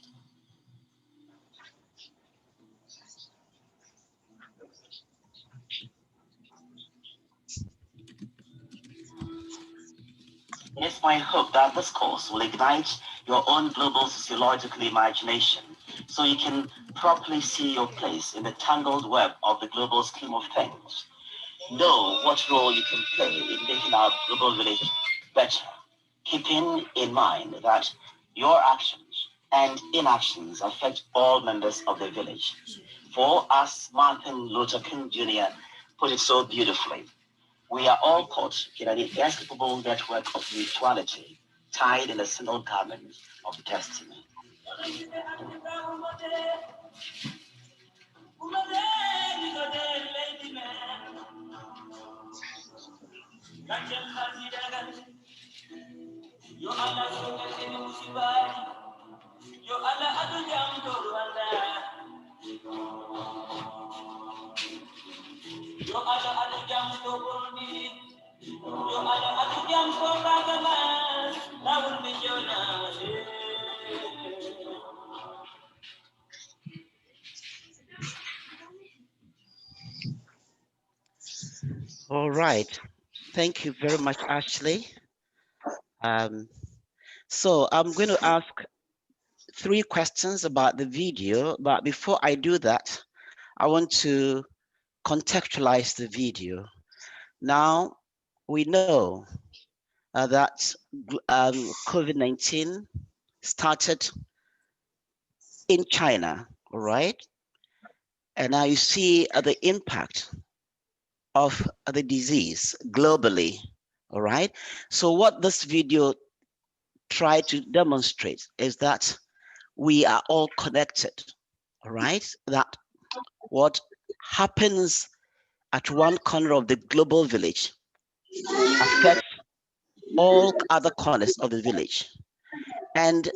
It's my hope that this course will ignite your own global sociological imagination so you can properly see your place in the tangled web of the global scheme of things. Know what role you can play in making our global village better, keeping in mind that your actions and inactions affect all members of the village. For as Martin Luther King Jr. put it so beautifully, we are all caught in an inescapable network of mutuality, tied in a single garment of destiny. All right. Thank you very much, Ashley. So I'm going to ask 3 questions about the video, but before I do that, I want to contextualize the video. Now, we know that COVID-19 started in China, all right? And now you see the impact of the disease globally, all right? So what this video tried to demonstrate is that we are all connected, all right? That what happens at one corner of the global village affects all other corners of the village. And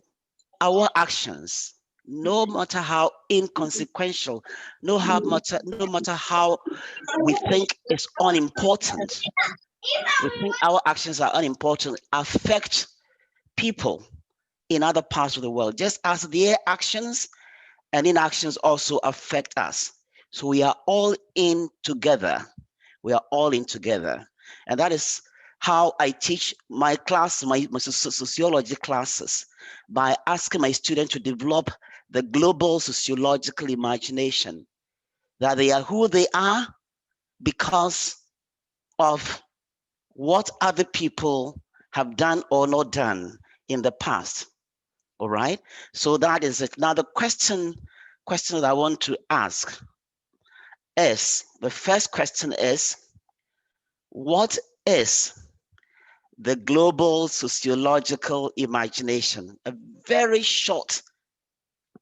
our actions, no matter how inconsequential, no matter how we think it's unimportant, we think our actions are unimportant, affect people in other parts of the world, just as their actions and inactions also affect us. So we are all in together. We are all in together. And that is how I teach my class, my sociology classes, by asking my students to develop the global sociological imagination, that they are who they are because of what other people have done or not done in the past. All right. So that is it. Now the question that I want to ask is, the first question is, what is the global sociological imagination? A very short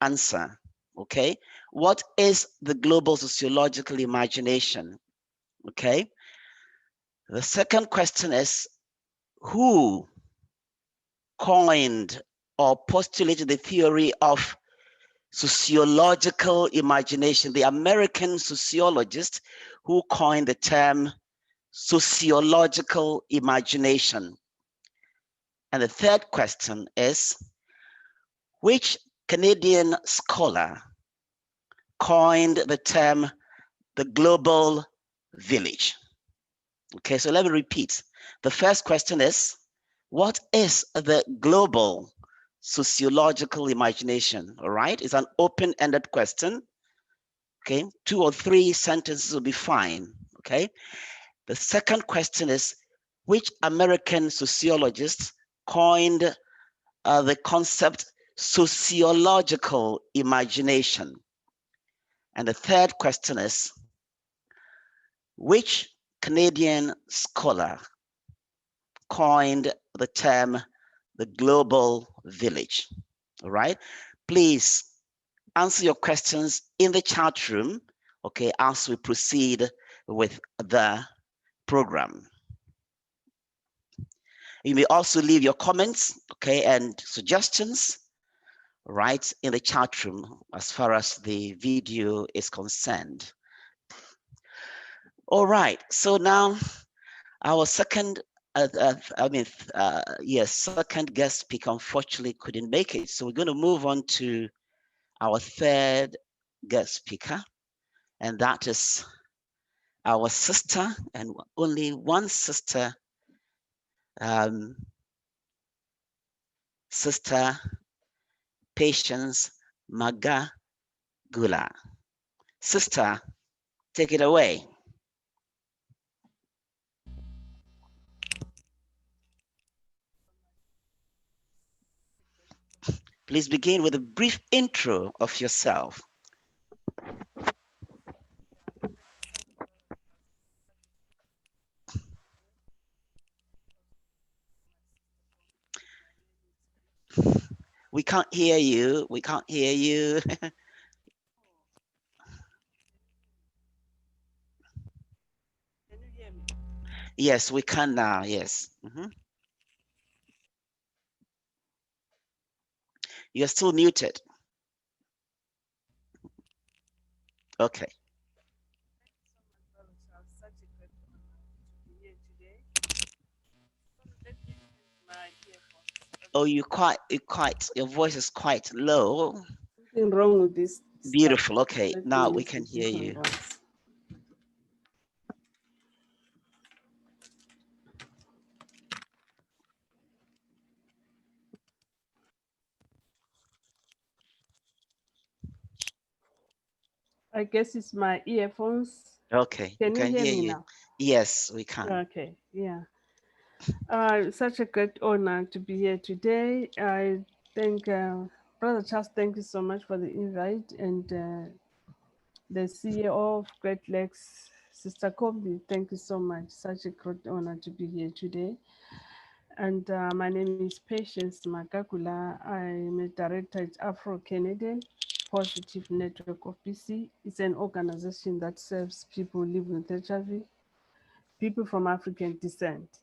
answer, okay? What is the global sociological imagination? Okay. The second question is, who coined or postulated the theory of sociological imagination, the American sociologist who coined the term sociological imagination. And the third question is, which Canadian scholar coined the term the global village? Okay, so let me repeat. The first question is, what is the global sociological imagination? All right, it's an open-ended question. Okay, 2 or 3 sentences will be fine. Okay, the second question is, which American sociologist coined the concept sociological imagination? And the third question is, which Canadian scholar coined the term the global village? All right, please answer your questions in the chat room, okay, as we proceed with the program. You may also leave your comments, okay, and suggestions right in the chat room as far as the video is concerned. All right, so now our second second guest speaker unfortunately couldn't make it. So we're going to move on to our third guest speaker, and that is our sister, and only one sister, Sister Patience Magagula. Sister, take it away. Please begin with a brief intro of yourself. We can't hear you. We can't hear you. Yes, we can now. Yes. You're still muted. Okay. Oh, your voice is quite low. Nothing wrong with this. Beautiful. Okay, now we can hear you. I guess it's my earphones. Okay, Can we you can hear hear me you. now? Yes, we can. Okay, yeah. Such a great honor to be here today. I thank Brother Charles, thank you so much for the invite, and the CEO of Great Lakes, Sister Kobe, thank you so much. Such a great honor to be here today. And my name is Patience Magagula. I'm a director at Afro-Canadian Positive Network of BC. It's an organization that serves people living with HIV, people from African descent.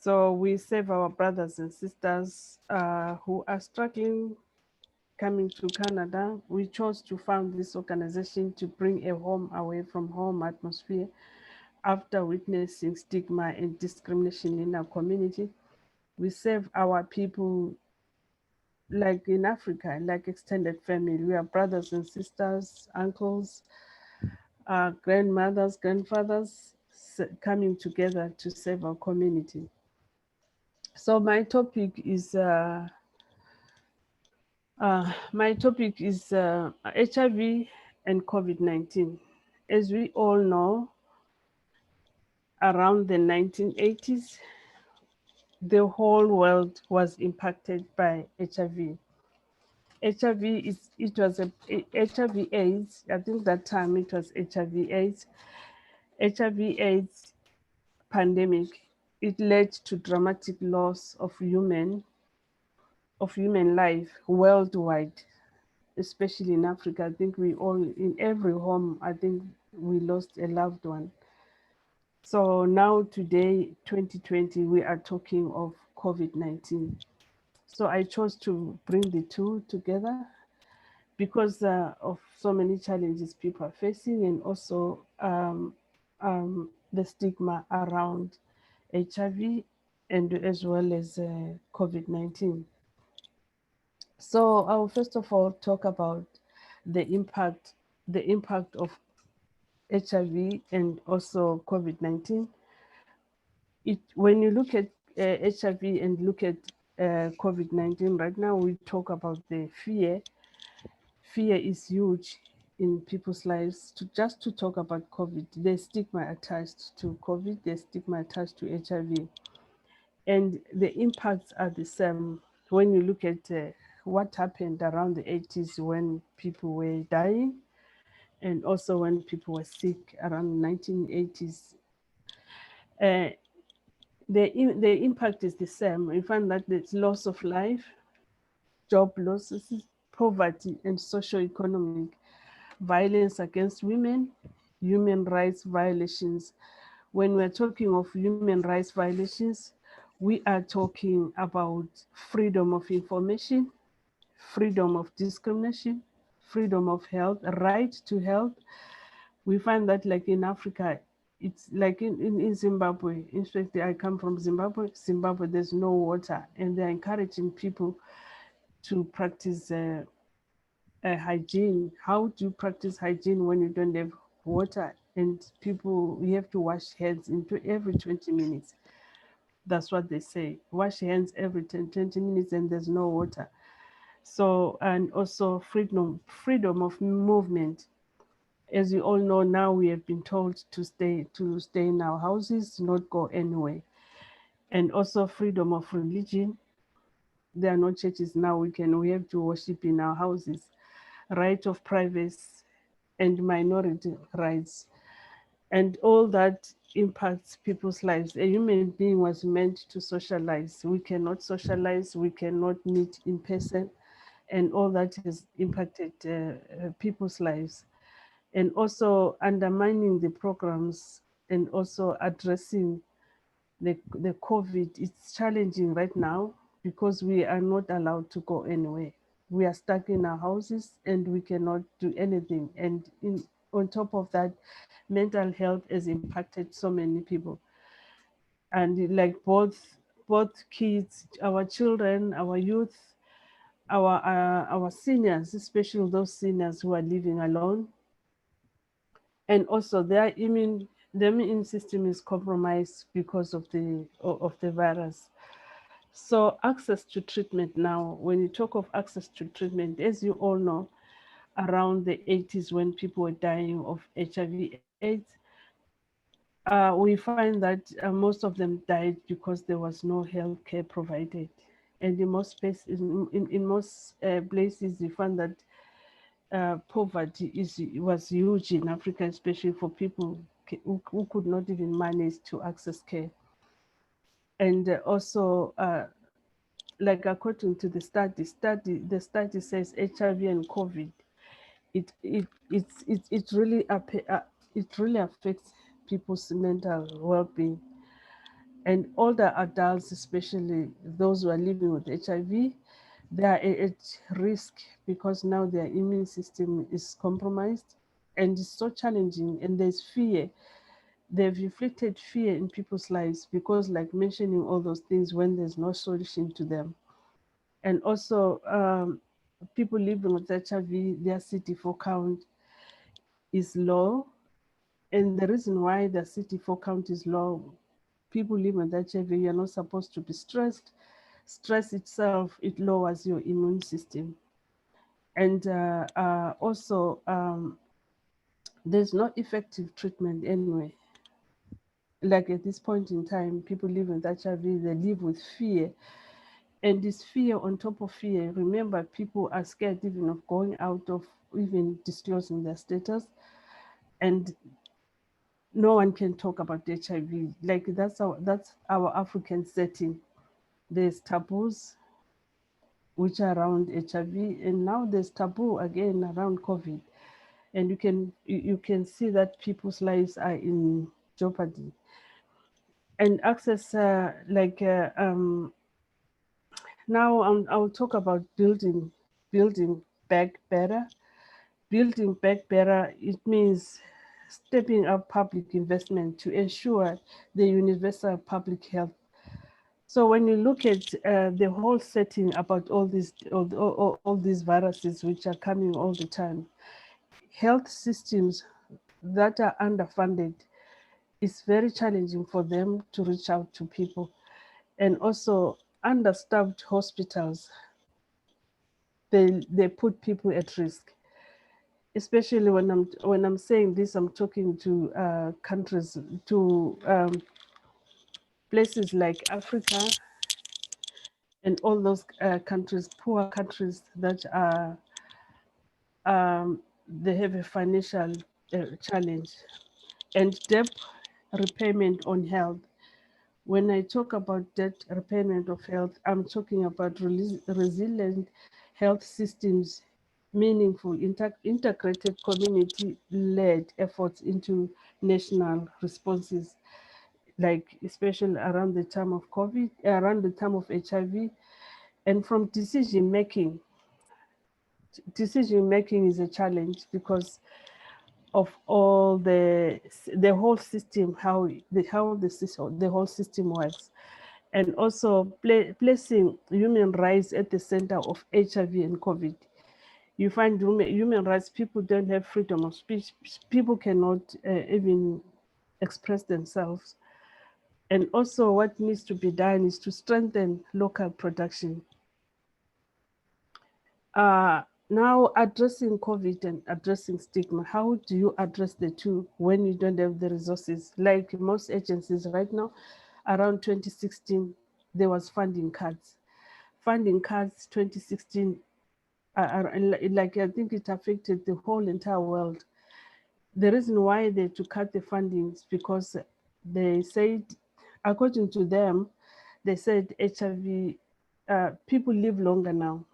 So we serve our brothers and sisters who are struggling coming to Canada. We chose to found this organization to bring a home away from home atmosphere after witnessing stigma and discrimination in our community. We serve our people like in Africa, like extended family. We are brothers and sisters, uncles, grandmothers, grandfathers coming together to serve our community. So my topic is HIV and COVID-19. As we all know, around the 1980s, the whole world was impacted by HIV. HIV AIDS. I think that time it was HIV AIDS. HIV AIDS pandemic. It led to dramatic loss of human life worldwide, especially in Africa. I think we all, in every home, I think we lost a loved one. So now today, 2020, we are talking of COVID-19. So I chose to bring the two together because of so many challenges people are facing, and also the stigma around HIV and as well as COVID-19. So I will first of all talk about the impact of HIV and also COVID-19. When you look at HIV and look at COVID-19 right now, we talk about the fear. Fear is huge in people's lives. Just to talk about COVID, there's stigma attached to COVID, there's stigma attached to HIV, and the impacts are the same. When you look at what happened around the 80s when people were dying, and also when people were sick around 1980s, uh, the impact is the same. We find that there's loss of life, job losses, poverty, and socio-economic violence against women, human rights violations. When we're talking of human rights violations, we are talking about freedom of information, freedom of discrimination, freedom of health, right to health. We find that like in Africa, it's like in Zimbabwe. In fact, I come from Zimbabwe. Zimbabwe, there's no water, and they're encouraging people to practice hygiene. How do you practice hygiene when you don't have water? And people, you have to wash hands into every 20 minutes. That's what they say. Wash hands every 20 minutes, and there's no water. So, and also freedom of movement. As you all know now, we have been told to stay in our houses, not go anywhere. And also freedom of religion. There are no churches now. We have to worship in our houses. Right of privacy and minority rights, and all that impacts people's lives. A human being was meant to socialize. We cannot socialize, we cannot meet in person, and all that has impacted people's lives. And also undermining the programs and also addressing the COVID. It's challenging right now because we are not allowed to go anywhere. We are stuck in our houses and we cannot do anything. And on top of that, mental health has impacted so many people. And like both kids, our children, our youth, our seniors, especially those seniors who are living alone, and also their immune system is compromised because of the virus. So access to treatment now, when you talk of access to treatment, as you all know, around the 80s when people were dying of HIV AIDS, we find that most of them died because there was no health care provided. And in most spaces, in most places, you find that poverty was huge in Africa, especially for people who could not even manage to access care. And also, like according to the study says HIV and COVID, it really affects people's mental well-being. And older adults, especially those who are living with HIV, they are at risk because now their immune system is compromised, and it's so challenging, and there's fear. They've inflicted fear in people's lives because, like mentioning all those things when there's no solution to them. And also, people living with HIV, their CD4 count is low. And the reason why the CD4 count is low, people living with HIV, you're not supposed to be stressed. Stress itself, it lowers your immune system. And also, there's no effective treatment anyway. Like at this point in time, people living with HIV, they live with fear. And this fear on top of fear, remember, people are scared even of going out, of even disclosing their status. And no one can talk about HIV. Like that's our African setting. There's taboos which are around HIV, and now there's taboo again around COVID. And you can see that people's lives are in jeopardy. And access, Now I'll talk about building back better. Building back better, it means stepping up public investment to ensure the universal public health. So when you look at the whole setting about all these viruses which are coming all the time, health systems that are underfunded, it's very challenging for them to reach out to people. And also understaffed hospitals, they put people at risk. Especially when I'm saying this, I'm talking to countries, to places like Africa and all those countries, poor countries that are they have a financial challenge, and debt repayment on health. When I talk about debt repayment of health, I'm talking about resilient health systems, meaningful, integrated community-led efforts into national responses, like especially around the time of COVID, around the time of HIV, and from decision making. Decision making is a challenge because of all the whole system, the whole system works, and also placing human rights at the center of HIV and COVID. You find human rights, people don't have freedom of speech, people cannot even express themselves. And also what needs to be done is to strengthen local production. Now addressing COVID and addressing stigma, how do you address the two when you don't have the resources? Like most agencies right now, around 2016, there was funding cuts. Funding cuts 2016, like I think it affected the whole entire world. The reason why they to cut the funding is because they said, according to them, they said HIV, people live longer now.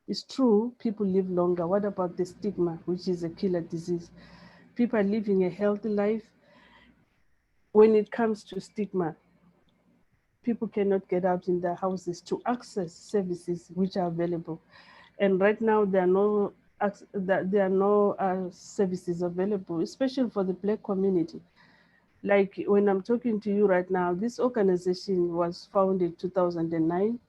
It's true, people live longer. What about the stigma, which is a killer disease? People are living a healthy life. When it comes to stigma, people cannot get out in their houses to access services which are available. And right now, there are no services available, especially for the Black community. Like when I'm talking to you right now, this organization was founded in 2009.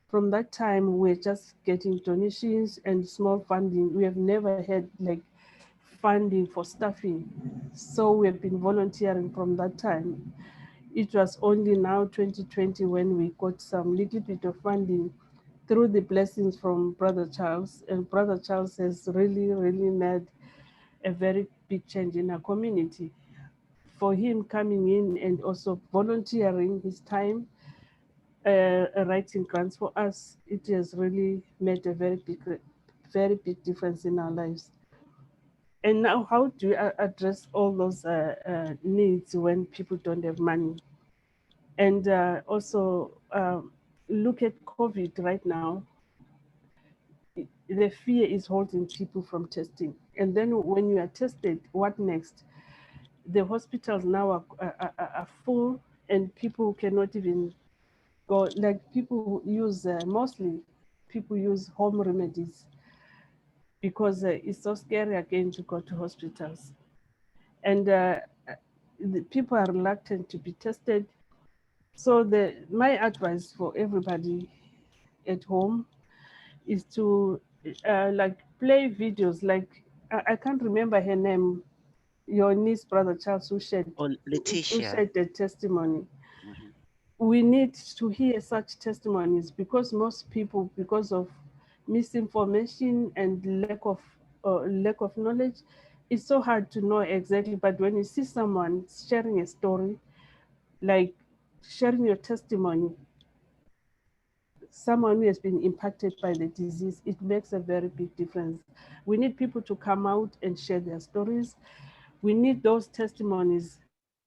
From that time, we're just getting donations and small funding. We have never had like funding for staffing. So we have been volunteering from that time. It was only now 2020 when we got some little bit of funding through the blessings from Brother Charles. And Brother Charles has really made a very big change in our community. For him coming in and also volunteering his time, writing grants for us, it has really made a very big difference in our lives. And now, how do you address all those needs when people don't have money? And also look at COVID right now. The fear is holding people from testing. And then when you are tested, what next? The hospitals now are full, and people cannot even go. Like people use mostly people use home remedies because it's so scary again to go to hospitals. And the people are reluctant to be tested. So my advice for everybody at home is to like play videos. Like I can't remember her name. Your niece, Brother Charles, Or who Letitia. shared the testimony. Mhm. We need to hear such testimonies because most people, because of misinformation and lack of knowledge, it's so hard to know exactly. But when you see someone sharing a story, like sharing your testimony, someone who has been impacted by the disease, it makes a very big difference. We need people to come out and share their stories. We need those testimonies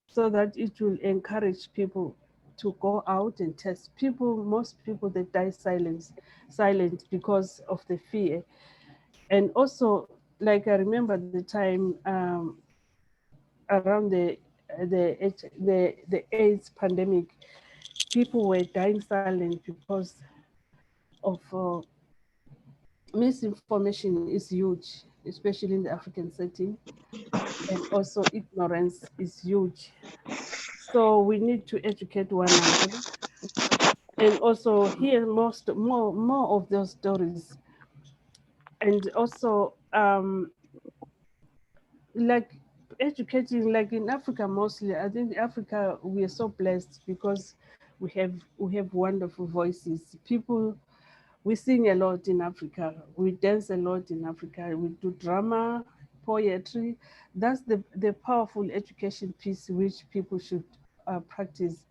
so that it will encourage people to go out and test. Most people that die silent because of the fear. And also, like I remember the time around the AIDS pandemic, people were dying silent because of misinformation is huge, especially in the African setting, and also ignorance is huge. So we need to educate one another and also hear more of those stories. And also like educating, like in Africa mostly, I think Africa we are so blessed because we have wonderful voices. People, we sing a lot in Africa, we dance a lot in Africa, we do drama, poetry. That's the powerful education piece which people should practice.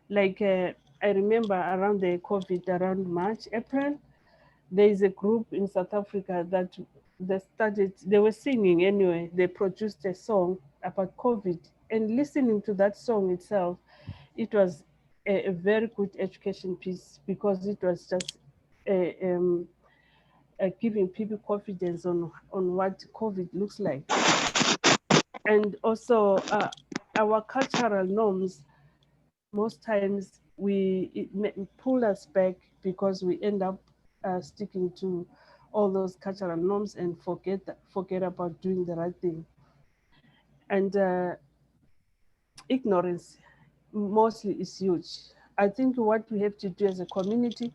Like I remember around the COVID, around March, April, there is a group in South Africa that they were singing anyway. They produced a song about COVID, and listening to that song itself, it was a very good education piece because it was just giving people confidence on what COVID looks like. And also our cultural norms, most times pull us back because we end up sticking to all those cultural norms and forget about doing the right thing. And ignorance mostly is huge. I think what we have to do as a community,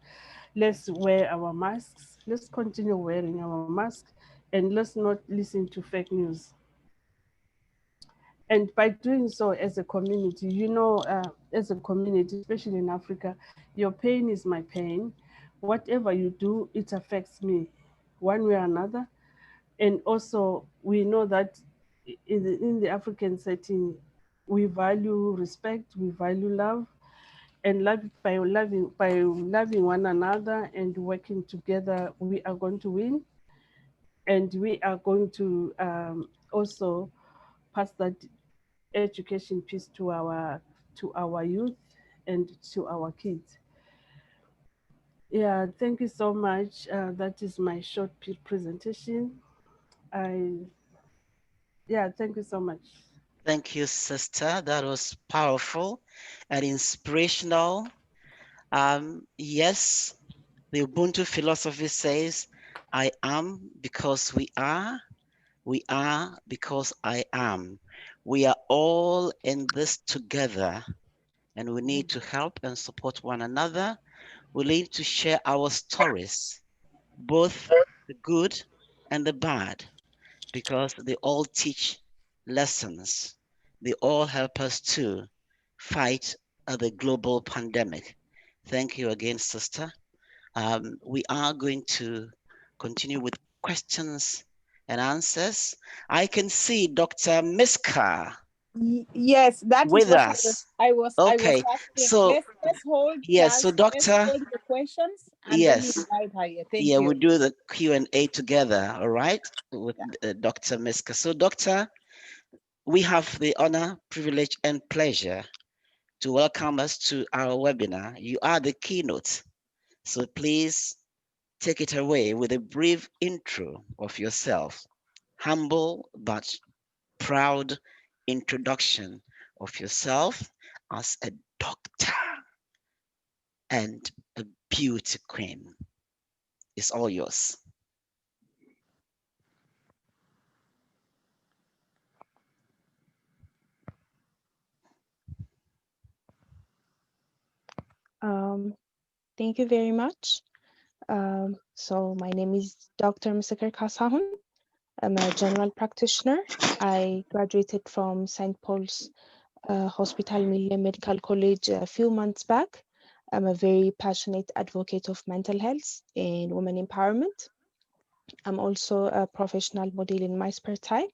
let's wear our masks, let's continue wearing our mask, and let's not listen to fake news. And by doing so as a community, as a community, especially in Africa, your pain is my pain. Whatever you do, it affects me one way or another. And also, we know that in the African setting, we value respect, we value love, and by loving one another and working together, we are going to win, and we are going to also pass that education piece to our youth and to our kids. Yeah, thank you so much. That is my short presentation. I Yeah, thank you so much. Thank you, sister. That was powerful and inspirational. Yes, the Ubuntu philosophy says, I am because we are because I am. We are all in this together, and we need to help and support one another. We need to share our stories, both the good and the bad, because they all teach lessons. They all help us to fight the global pandemic. Thank you again, sister. We are going to continue with questions and answers. I can see Dr. Miska Yes, that is with what us. I was Okay, asking. so Let's hold, yes, so Charles. Let's Doctor, hold the questions and then you yes, invite her here. Thank yeah, you. we'll do the Q&A together, all right, with Yeah. Dr. Miska. So, Doctor, we have the honor, privilege, and pleasure to welcome us to our webinar. You are the keynote, so please take it away with a brief intro of yourself. Humble but proud introduction of yourself as a doctor and a beauty queen. It's all yours. Um, Thank you very much. So my name is Dr. Misakar Kasahun. I'm a general practitioner. I graduated from St. Paul's Hospital Mille Medical College a few months back. I'm a very passionate advocate of mental health and women empowerment. I'm also a professional model in my spare time.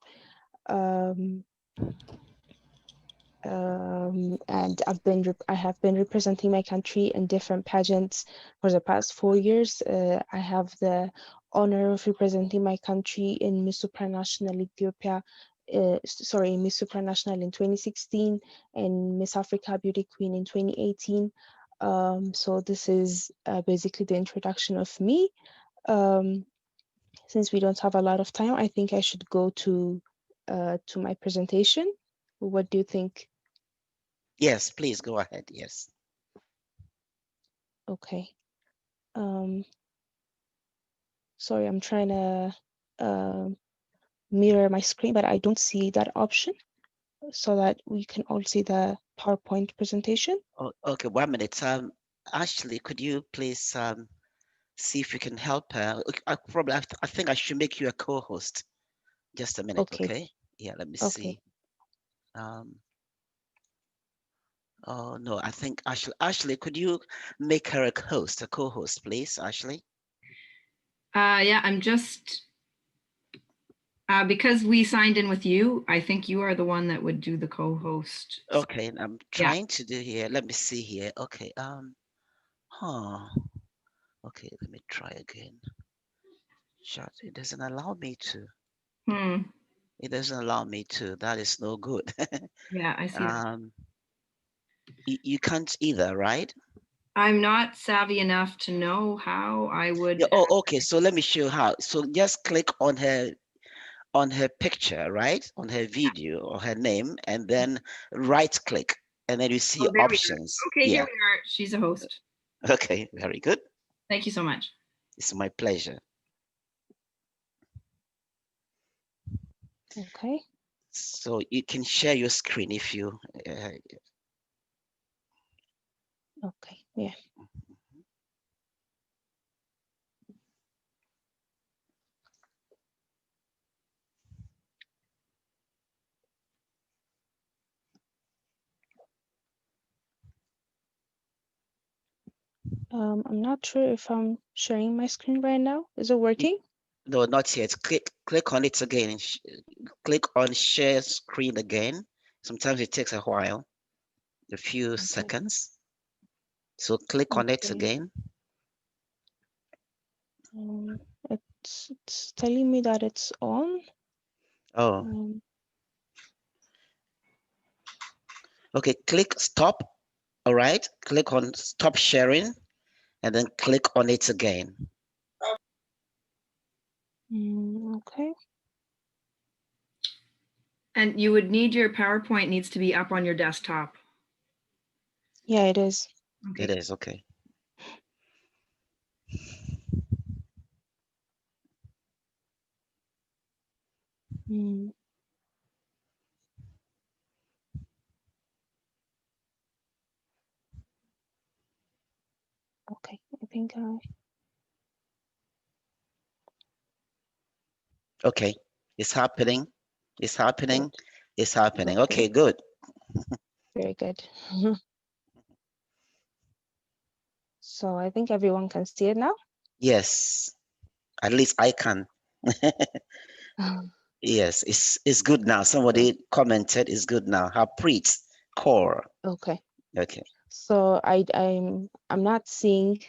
Um, and I have been representing my country in different pageants for the past 4 years. I have the honor of representing my country in Miss Supranational Ethiopia. Miss Supranational in 2016 and Miss Africa Beauty Queen in 2018. So this is basically the introduction of me. Since we don't have a lot of time, I think I should go to my presentation. What do you think? Yes, please go ahead. Yes. Okay. Sorry, I'm trying to mirror my screen, but I don't see that option so that we can all see the PowerPoint presentation. Oh, okay, 1 minute. Ashley, could you please see if you can help her? Okay, I think I should make you a co-host. Just a minute, Okay, okay? Yeah, let me okay. see. Um, oh no, I think Ashley, could you make her a co-host, please, Ashley? Yeah, I'm just because we signed in with you, I think you are the one that would do the co-host. Okay, I'm Yeah. trying to do here. Let me see here. Okay, huh. Okay, let me try again. Chat, it doesn't allow me to. Hmm. It doesn't allow me to. That is no good. Yeah, I see that. You can't either, right? I'm not savvy enough to know how I would. Yeah. Oh, okay. So let me show you how. So just click on her picture, right? On her video or her name, and then right click, and then you see Oh, there we go. options. Okay, here Yeah. we are. She's a host. Okay. Very good. Thank you so much. It's my pleasure. Okay. So you can share your screen if you. Okay. Yeah. I'm not sure if I'm sharing my screen right now. Is it working? No, not yet. Click on it again. Click on share screen again. Sometimes it takes a while, a few Okay. seconds. So click on it Okay. again. It's telling me that it's on. Oh, okay. Click stop. All right. Click on stop sharing and then click on it again. Okay. And you would need your PowerPoint needs to be up on your desktop. Yeah, it is. Okay. It is okay. Mm. Okay, I think I. Okay. It's happening. It's happening. Good. It's happening. Okay, Okay, good. very good. So I think everyone can see it now. Yes. At least I can. Yes, it's good now. Somebody commented it's good now. Harpreet core. Okay. Okay. So I'm not seeing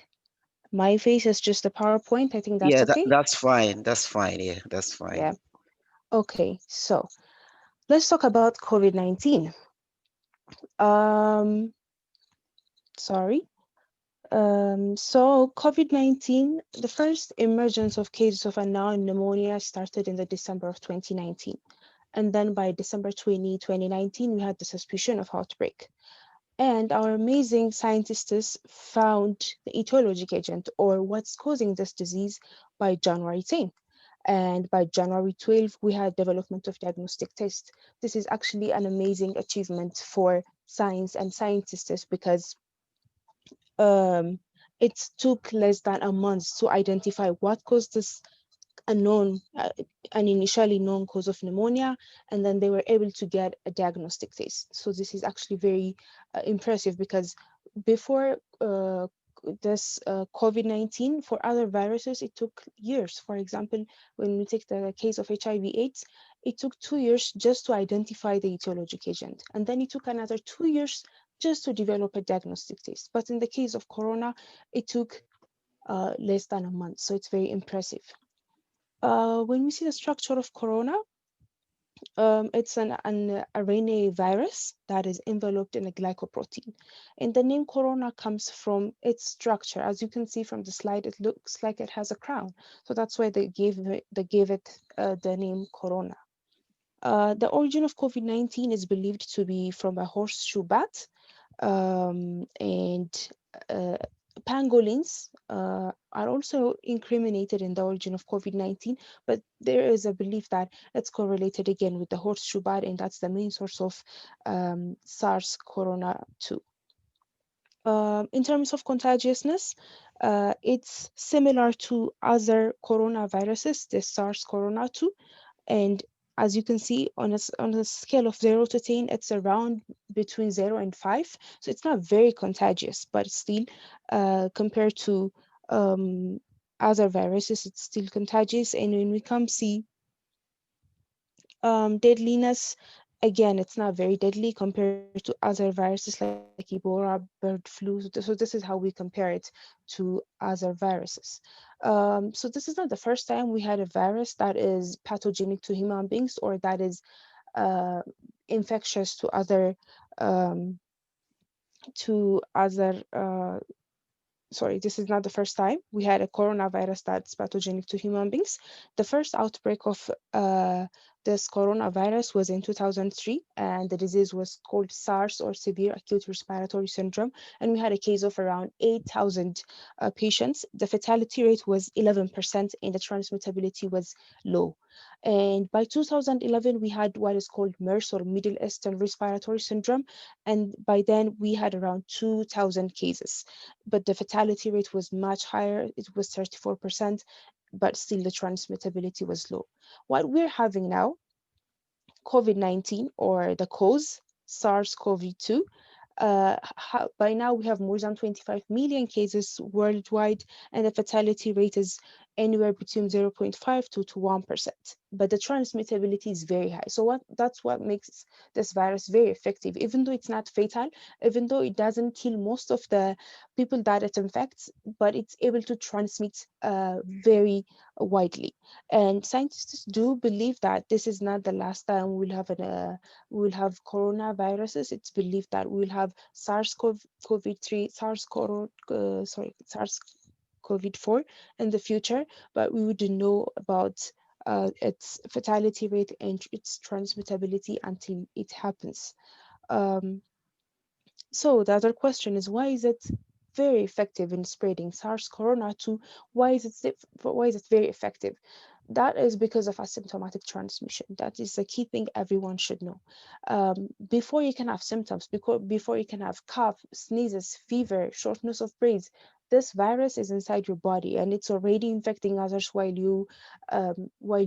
my face. It's just a PowerPoint. I think that's Yeah, okay. that's fine. That's fine. Yeah, that's fine. Yeah. Okay. So let's talk about COVID-19. Um, sorry. So COVID-19, the first emergence of cases of unknown pneumonia started in the December of 2019. And then by December 2019, we had the suspicion of outbreak. And our amazing scientists found the etiologic agent or what's causing this disease by January 10. And by January 12, we had development of diagnostic tests. This is actually an amazing achievement for science and scientists because um, it took less than a month to identify what caused this unknown, an initially known cause of pneumonia, and then they were able to get a diagnostic test. So this is actually very impressive because before this COVID-19, for other viruses, it took years. For example, when we take the case of HIV/AIDS, it took 2 years just to identify the etiologic agent, and then it took another 2 years just to develop a diagnostic test. But in the case of corona, it took less than a month. So it's very impressive. When we see the structure of corona, it's an RNA virus that is enveloped in a glycoprotein. And the name corona comes from its structure. As you can see from the slide, it looks like it has a crown. So that's why they gave it the name corona. The origin of COVID-19 is believed to be from a horseshoe bat. And pangolins are also incriminated in the origin of COVID-19, but there is a belief that it's correlated again with the horseshoe bat, and that's the main source of SARS corona 2. In terms of contagiousness, it's similar to other coronaviruses, the SARS corona 2. And as you can see on a scale of 0 to 10, it's around between 0 and 5. So it's not very contagious, but still, compared to other viruses, it's still contagious. And when we come see deadliness, again, it's not very deadly compared to other viruses like Ebola, bird flu. So this is how we compare it to other viruses. So this is not the first time we had a virus that is pathogenic to human beings or that is uh, infectious um, to other sorry, this is not the first time we had a coronavirus that's pathogenic to human beings. The first outbreak of this coronavirus was in 2003, and the disease was called SARS, or severe acute respiratory syndrome. And we had a case of around 8,000 patients. The fatality rate was 11%, and the transmittability was low. And by 2011, we had what is called MERS, or Middle Eastern Respiratory Syndrome. And by then, we had around 2,000 cases, but the fatality rate was much higher. It was 34%, but still the transmittability was low. What we're having now, COVID-19, or the cause, SARS-CoV-2, by now we have more than 25 million cases worldwide, and the fatality rate is anywhere between 0.5 to 1%. But the transmittability is very high. So that's what makes this virus very effective, even though it's not fatal, even though it doesn't kill most of the people that it infects, but it's able to transmit very widely. And scientists do believe that this is not the last time we'll have coronaviruses. It's believed that we'll have SARS-CoV-3, SARS-CoV-4 in the future, but we wouldn't know about its fatality rate and its transmittability until it happens. Um, so the other question is, why is it very effective in spreading SARS corona 2? Why is it very effective? That is because of asymptomatic transmission. That is the key thing everyone should know. Before you can have symptoms, before you can have cough, sneezes, fever, shortness of breath, this virus is inside your body and it's already infecting others while you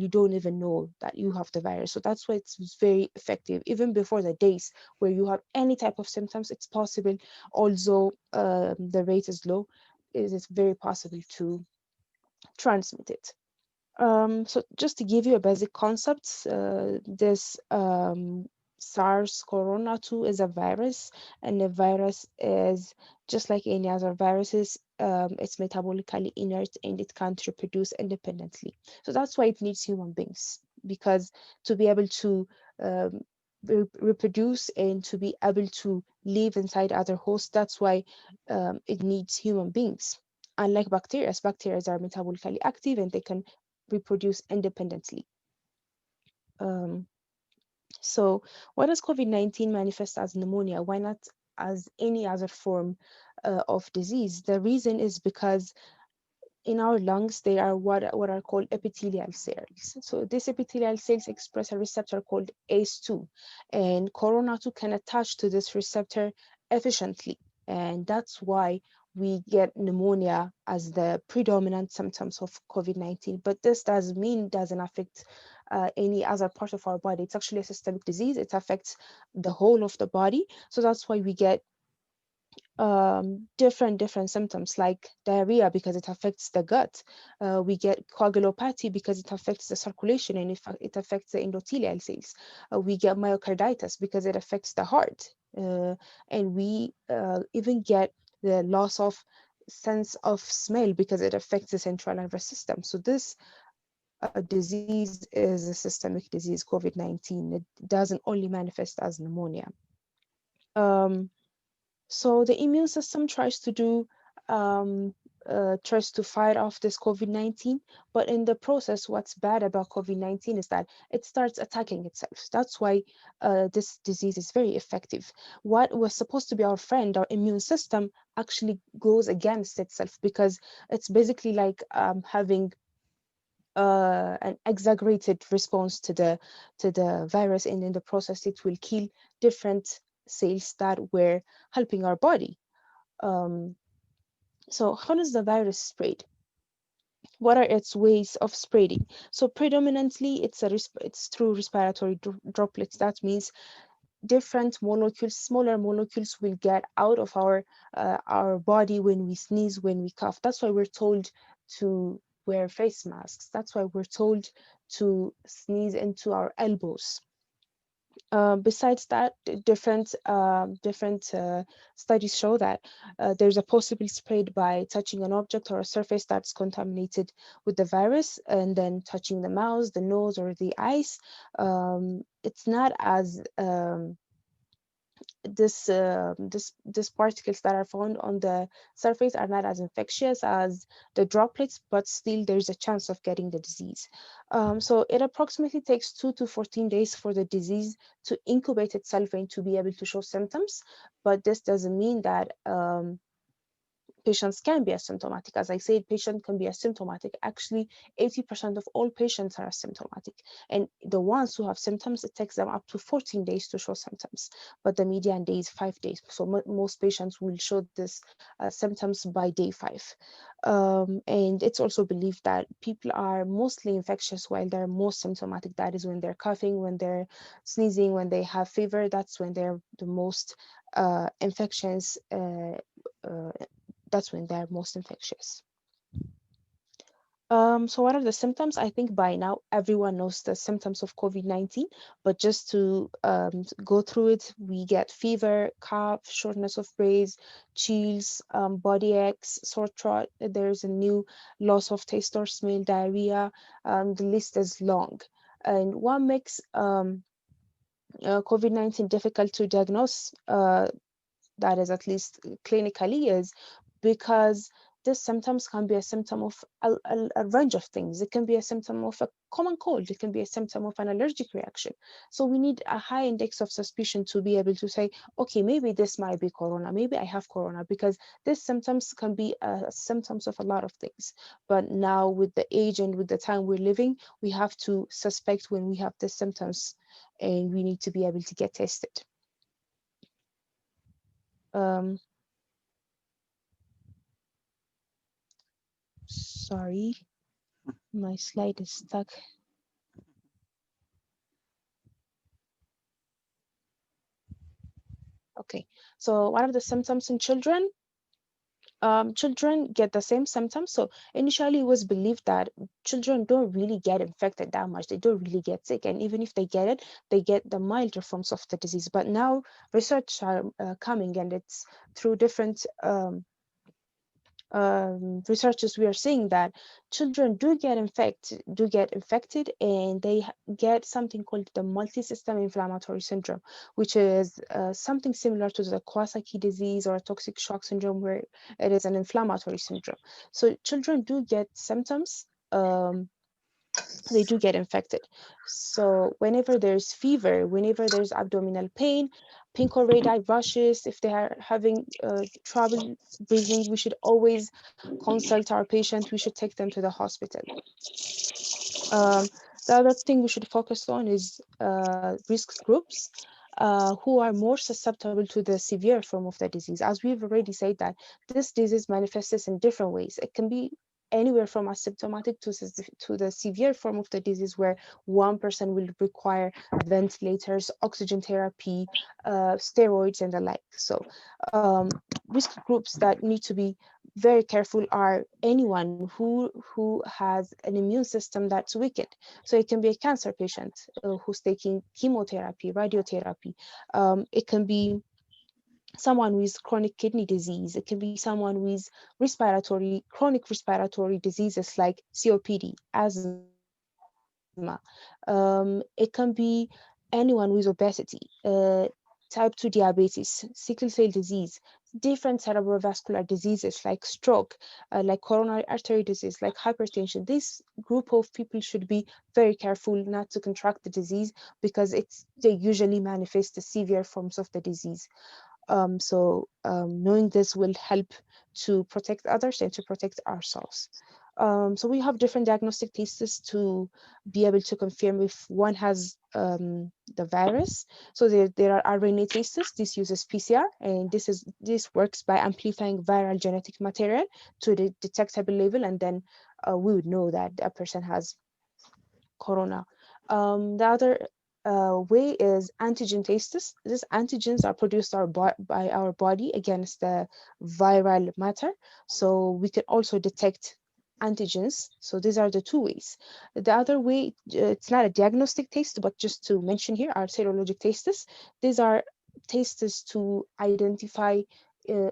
don't even know that you have the virus. So that's why it's very effective. Even before the days where you have any type of symptoms, it's possible, although the rate is low, it is very possible to transmit it. So just to give you a basic concept, this SARS corona 2 is a virus, and a virus is just like any other viruses. It's metabolically inert and it can't reproduce independently. So that's why it needs human beings, because to be able to reproduce and to be able to live inside other hosts, that's why it needs human beings. Unlike bacteria are metabolically active and they can reproduce independently. Um, so why does COVID-19 manifest as pneumonia? Why not as any other form of disease? The reason is because in our lungs, they are what are called epithelial cells. So these epithelial cells express a receptor called ACE2, and corona 2 can attach to this receptor efficiently. And that's why we get pneumonia as the predominant symptoms of COVID-19. But this doesn't affect any other part of our body. It's actually a systemic disease. It affects the whole of the body. So that's why we get different symptoms like diarrhea because it affects the gut. We get coagulopathy because it affects the circulation and it affects the endothelial cells. We get myocarditis because it affects the heart. And we even get the loss of sense of smell because it affects the central nervous system. So this disease is a systemic disease, COVID-19. It doesn't only manifest as pneumonia. Um, so the immune system tries to do tries to fight off this COVID-19. But in the process, what's bad about COVID-19 is that it starts attacking itself. That's why this disease is very effective. What was supposed to be our friend, our immune system, actually goes against itself, because it's basically like having an exaggerated response to the virus, and in the process it will kill different cells that were helping our body. um, so how does the virus spread? What are its ways of spreading? So predominantly it's through respiratory droplets. That means different molecules, smaller molecules, will get out of our body when we sneeze, when we cough. That's why we're told to wear face masks. That's why we're told to sneeze into our elbows. Besides that, different studies show that there's a possible spread by touching an object or a surface that's contaminated with the virus, and then touching the mouth, the nose, or the eyes. It's not as this particles that are found on the surface are not as infectious as the droplets, but still there's a chance of getting the disease. So it approximately takes 2 to 14 days for the disease to incubate itself and to be able to show symptoms. But this doesn't mean that patients can be asymptomatic. As I said, patient can be asymptomatic. Actually, 80% of all patients are asymptomatic. And the ones who have symptoms, it takes them up to 14 days to show symptoms. But the median day is 5 days. So most patients will show this symptoms by day 5. And it's also believed that people are mostly infectious while they're most symptomatic. That is when they're coughing, when they're sneezing, when they have fever. That's when they're the most infections. That's when they're most infectious. So what are the symptoms? I think by now everyone knows the symptoms of COVID-19, but just to go through it, we get fever, cough, shortness of breath, chills, body aches, sore throat. There's a new loss of taste or smell, diarrhea. The list is long. And what makes COVID-19 difficult to diagnose, that is at least clinically, is because this symptoms can be a symptom of a range of things. It can be a symptom of a common cold. It can be a symptom of an allergic reaction. So we need a high index of suspicion to be able to say, okay, maybe this might be corona. Maybe I have corona, because these symptoms can be symptoms of a lot of things. But now with the age and with the time we're living, we have to suspect when we have the symptoms, and we need to be able to get tested. Um, Sorry, my slide is stuck. Okay, so what are the symptoms in children? Children get the same symptoms. So initially it was believed that children don't really get infected that much. They don't really get sick. And even if they get it, they get the milder forms of the disease. But now research are coming, and it's through different researchers, we are seeing that children do get infected, and they get something called the multi-system inflammatory syndrome, which is something similar to the Kawasaki disease or toxic shock syndrome, where it is an inflammatory syndrome. So children do get symptoms. They do get infected. So whenever there's fever, whenever there's abdominal pain, pink or red eye rashes, if they are having trouble breathing, we should always consult our patient. We should take them to the hospital. The other thing we should focus on is risk groups who are more susceptible to the severe form of the disease. As we've already said, that this disease manifests in different ways. It can be anywhere from asymptomatic to the severe form of the disease, where one person will require ventilators, oxygen therapy, steroids, and the like. So risk groups that need to be very careful are anyone who has an immune system that's weakened. So it can be a cancer patient who's taking chemotherapy, radiotherapy. It can be someone with chronic kidney disease. It can be someone with chronic respiratory diseases like COPD, asthma. It can be anyone with obesity. type 2 diabetes, sickle cell disease, different cerebrovascular diseases like stroke, like coronary artery disease, like hypertension. This group of people should be very careful not to contract the disease because they usually manifest the severe forms of the disease. Knowing this will help to protect others and to protect ourselves. So we have different diagnostic tests to be able to confirm if one has the virus. So there are RNA tests. This uses PCR, and this works by amplifying viral genetic material to the detectable level, and then we would know that a person has corona. The other way is antigen tests. These antigens are produced by our body against the viral matter. So we can also detect antigens. So these are the two ways. The other way, it's not a diagnostic test, but just to mention here, are serologic tests. These are tests to identify in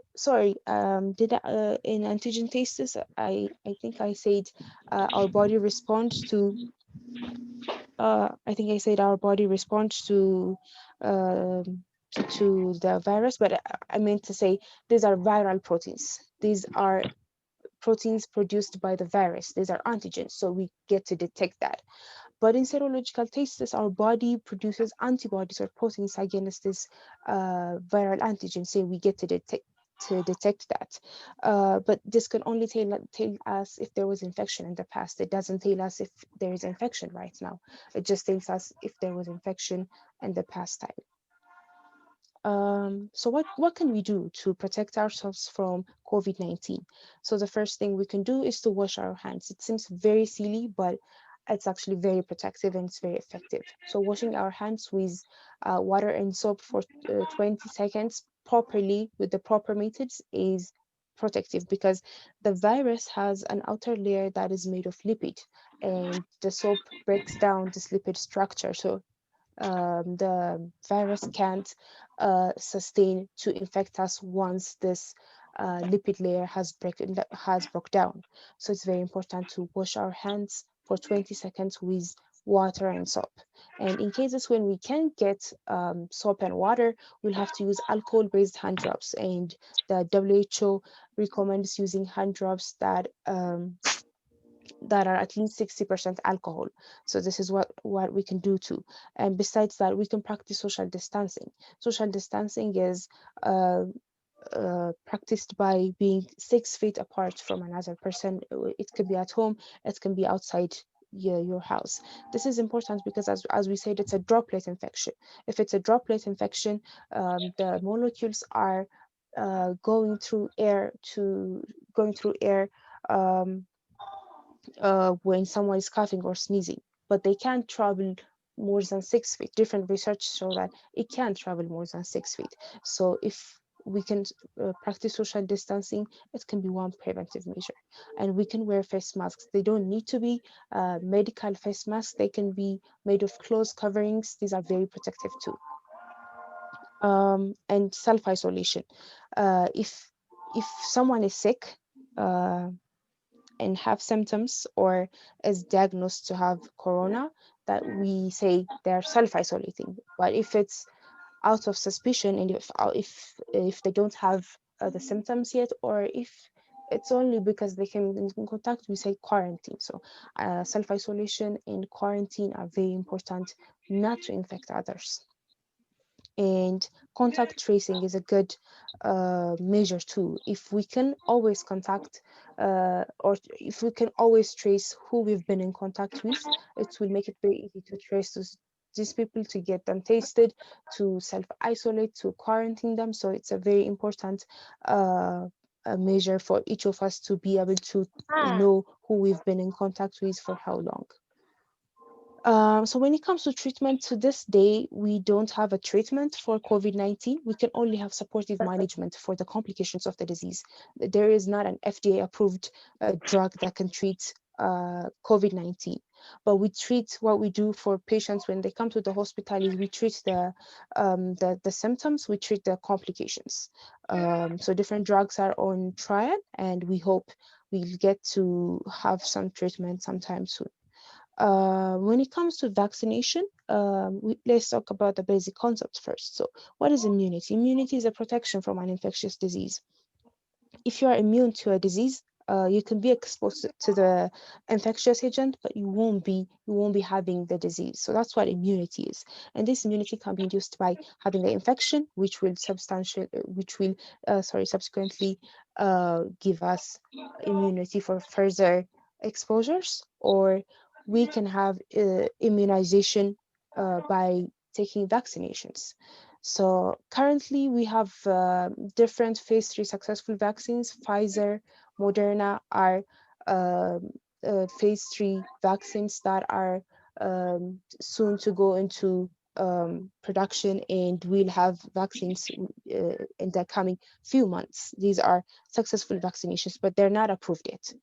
antigen tests, I think I said our body responds to I think I said our body responds um, to the virus, but I meant to say these are viral proteins. These are proteins produced by the virus. These are antigens, so we get to detect that. But in serological tests, our body produces antibodies or proteins against this viral antigen, so we get to detect that. But this can only tell us if there was infection in the past. It doesn't tell us if there is infection right now. It just tells us if there was infection in the past time. So what can we do to protect ourselves from COVID-19? So the first thing we can do is to wash our hands. It seems very silly, but it's actually very protective and it's very effective. So washing our hands with water and soap for 20 seconds properly with the proper methods is protective because the virus has an outer layer that is made of lipid, and the soap breaks down this lipid structure. So the virus can't sustain to infect us once this lipid layer has broke down. So it's very important to wash our hands for 20 seconds with water and soap. And in cases when we can't get soap and water, we'll have to use alcohol-based hand drops. And the WHO recommends using hand drops that are at least 60% alcohol. So this is what we can do too. And besides that, we can practice social distancing. Social distancing is practiced by being 6 feet apart from another person. It could be at home, it can be outside your house. This is important because as we said, it's a droplet infection. If it's a droplet infection, the molecules are going through air um, when someone is coughing or sneezing, but they can't travel more than 6 feet. Different research show that it can't travel more than 6 feet. So if we can practice social distancing, it can be one preventive measure. And we can wear face masks. They don't need to be medical face masks. They can be made of clothes coverings. These are very protective too. And self-isolation. If someone is sick, and have symptoms or is diagnosed to have corona, that we say they're self-isolating. But if it's out of suspicion, and if they don't have the symptoms yet, or if it's only because they came in contact, we say quarantine. So self-isolation and quarantine are very important not to infect others. And contact tracing is a good measure too. If we can always contact or if we can always trace who we've been in contact with, it will make it very easy to trace these people, to get them tested, to self-isolate, to quarantine them. So it's a very important a measure for each of us to be able to know who we've been in contact with for how long. So when it comes to treatment, to this day, we don't have a treatment for COVID-19. We can only have supportive management for the complications of the disease. There is not an FDA-approved drug that can treat COVID-19. But what we do for patients when they come to the hospital is we treat the symptoms, we treat the complications. So different drugs are on trial, and we hope we'll get to have some treatment sometime soon. When it comes to vaccination, let's talk about the basic concepts first. So, what is immunity? Immunity is a protection from an infectious disease. If you are immune to a disease, you can be exposed to the infectious agent, but you won't be having the disease. So that's what immunity is. And this immunity can be induced by having the infection, which will subsequently give us immunity for further exposures, or we can have immunization by taking vaccinations. So currently we have different phase 3 successful vaccines. Pfizer, Moderna are phase 3 vaccines that are soon to go into production, and we'll have vaccines in the coming few months. These are successful vaccinations, but they're not approved yet.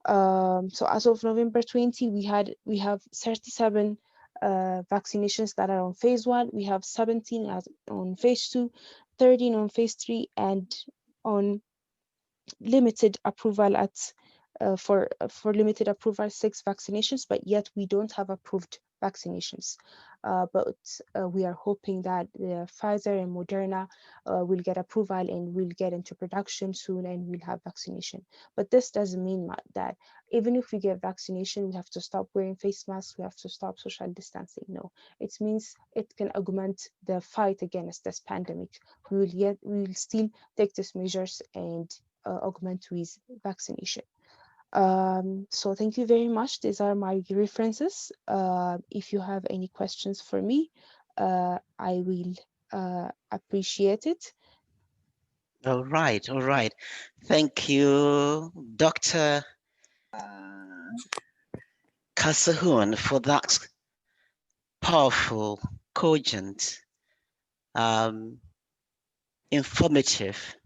So as of November 20, we have 37 vaccinations that are on phase 1. We have 17 on phase 2, 13 on phase 3, and on limited approval for limited approval 6 vaccinations, but yet we don't have approved vaccinations. But we are hoping that Pfizer and Moderna will get approval and will get into production soon, and we'll have vaccination. But this doesn't mean that even if we get vaccination, we have to stop wearing face masks, we have to stop social distancing. No, it means it can augment the fight against this pandemic. We will still take these measures and augment with vaccination. So thank you very much. These are my references. If you have any questions for me, I will appreciate it. All right, all right. Thank you, Dr. Kasahun, for that powerful, cogent, informative,